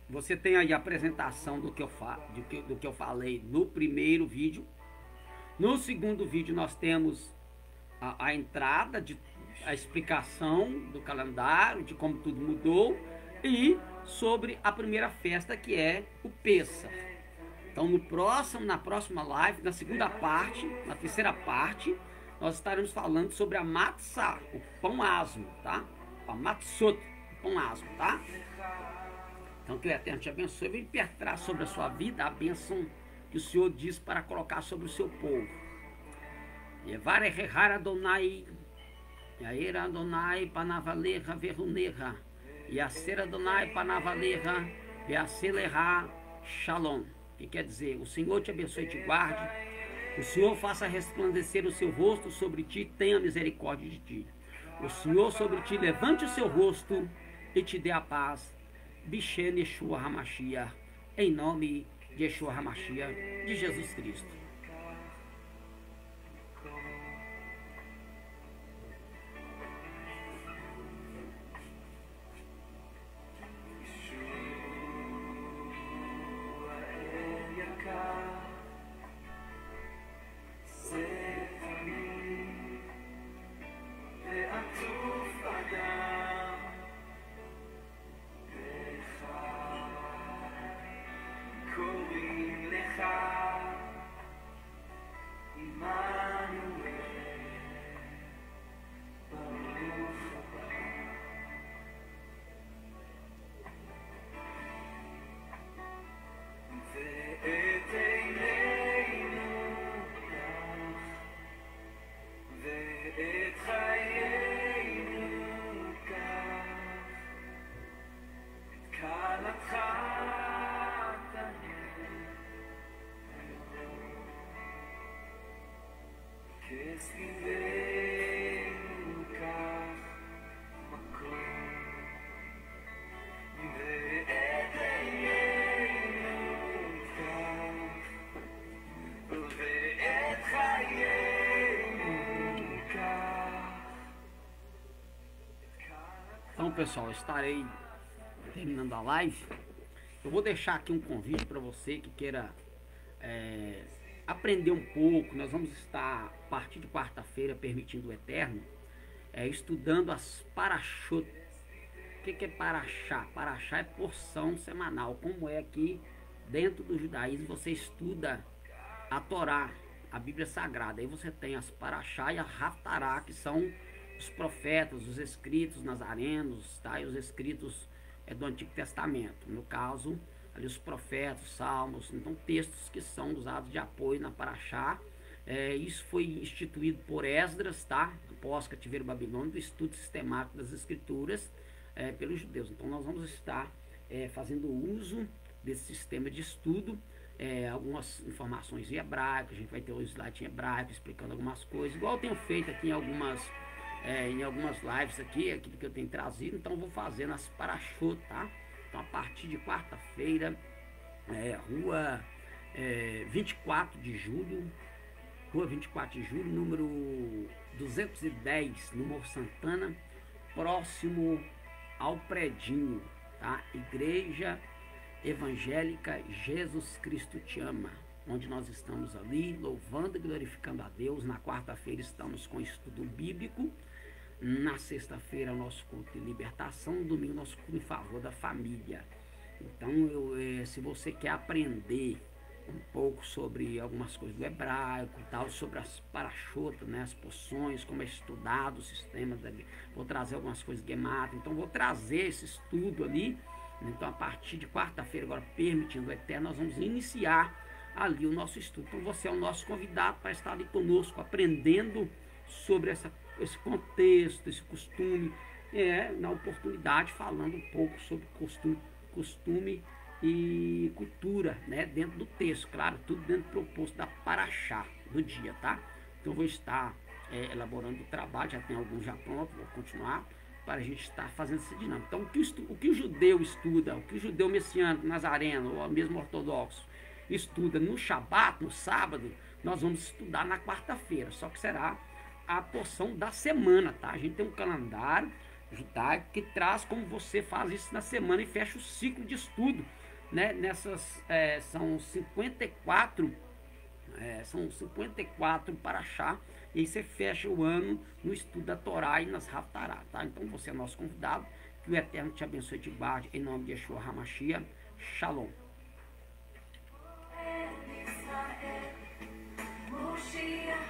[SPEAKER 1] você tem aí a apresentação do que eu falei no primeiro vídeo. No segundo vídeo nós temos a entrada, a explicação do calendário, de como tudo mudou, e sobre a primeira festa, que é o Pêssah. Então na próxima live, na segunda parte, na terceira parte, nós estaremos falando sobre a Matzah, o pão asmo, tá? A Matzot, o pão asmo, tá? Então que o Eterno te abençoe. Vem pertrar sobre a sua vida a bênção que o Senhor diz para colocar sobre o seu povo. Yevarechar Adonai, Yair Adonai panavalecha verunecha, Yaser Adonai panavalecha veacelecha shalom. Que quer dizer, o Senhor te abençoe e te guarde, o Senhor faça resplandecer o seu rosto sobre ti, tenha misericórdia de ti. O Senhor sobre ti levante o seu rosto e te dê a paz. Bishen Yeshua HaMashiach, em nome de Yeshua HaMashiach, de Jesus Cristo. Então, pessoal, estarei terminando a live. Eu vou deixar aqui um convite para você que queira aprender um pouco. Nós vamos estar, a partir de quarta-feira, permitindo o Eterno, estudando as parashot. O que é parashá? Parashá é porção semanal. Como é que dentro do judaísmo você estuda a Torá, a Bíblia Sagrada. Aí você tem as parashá e a haftará, que são os profetas, os escritos nazarenos, tá? E os escritos do Antigo Testamento. No caso, ali os profetas, salmos, então textos que são usados de apoio na parashá. Isso foi instituído por Esdras, tá? Após cativeiro babilônico, do estudo sistemático das escrituras pelos judeus. Então nós vamos estar fazendo uso desse sistema de estudo, algumas informações em hebraico. A gente vai ter o slide em hebraico explicando algumas coisas, igual eu tenho feito aqui em algumas lives aqui que eu tenho trazido. Então eu vou fazer nas parashot, tá? Então a partir de quarta-feira, rua 24 de julho, número 210, no Morro Santana, próximo ao predinho, tá? Igreja Evangélica Jesus Cristo Te Ama, onde nós estamos ali louvando e glorificando a Deus. Na quarta-feira estamos com estudo bíblico, na sexta-feira nosso culto de libertação, no domingo nosso culto em favor da família. Então, se você quer aprender um pouco sobre algumas coisas do hebraico, tal, sobre as parachotas, né, as porções, como é estudado o sistema, vou trazer algumas coisas de gematria, então vou trazer esse estudo ali. Então, a partir de quarta-feira, agora permitindo o Eterno, nós vamos iniciar ali o nosso estudo. Então, você é o nosso convidado para estar ali conosco, aprendendo sobre esse contexto, esse costume, na oportunidade, falando um pouco sobre costume e cultura, né, dentro do texto, claro, tudo dentro do proposto da paraxá do dia, tá? Então, eu vou estar elaborando o trabalho, já tem alguns já pronto, vou continuar, para a gente estar fazendo essa dinâmica. Então, o que o judeu estuda, o que o judeu messiânico, nazareno, ou mesmo ortodoxo, estuda no Shabat, no sábado, nós vamos estudar na quarta-feira, só que será a porção da semana, tá? A gente tem um calendário judaico que traz como você faz isso na semana e fecha o ciclo de estudo, né? São 54 paraxá, e aí você fecha o ano no estudo da Torá e nas Haftará, tá? Então você é nosso convidado, que o Eterno te abençoe de baixo, em nome de Yeshua HaMashiach. Shalom. Moshiach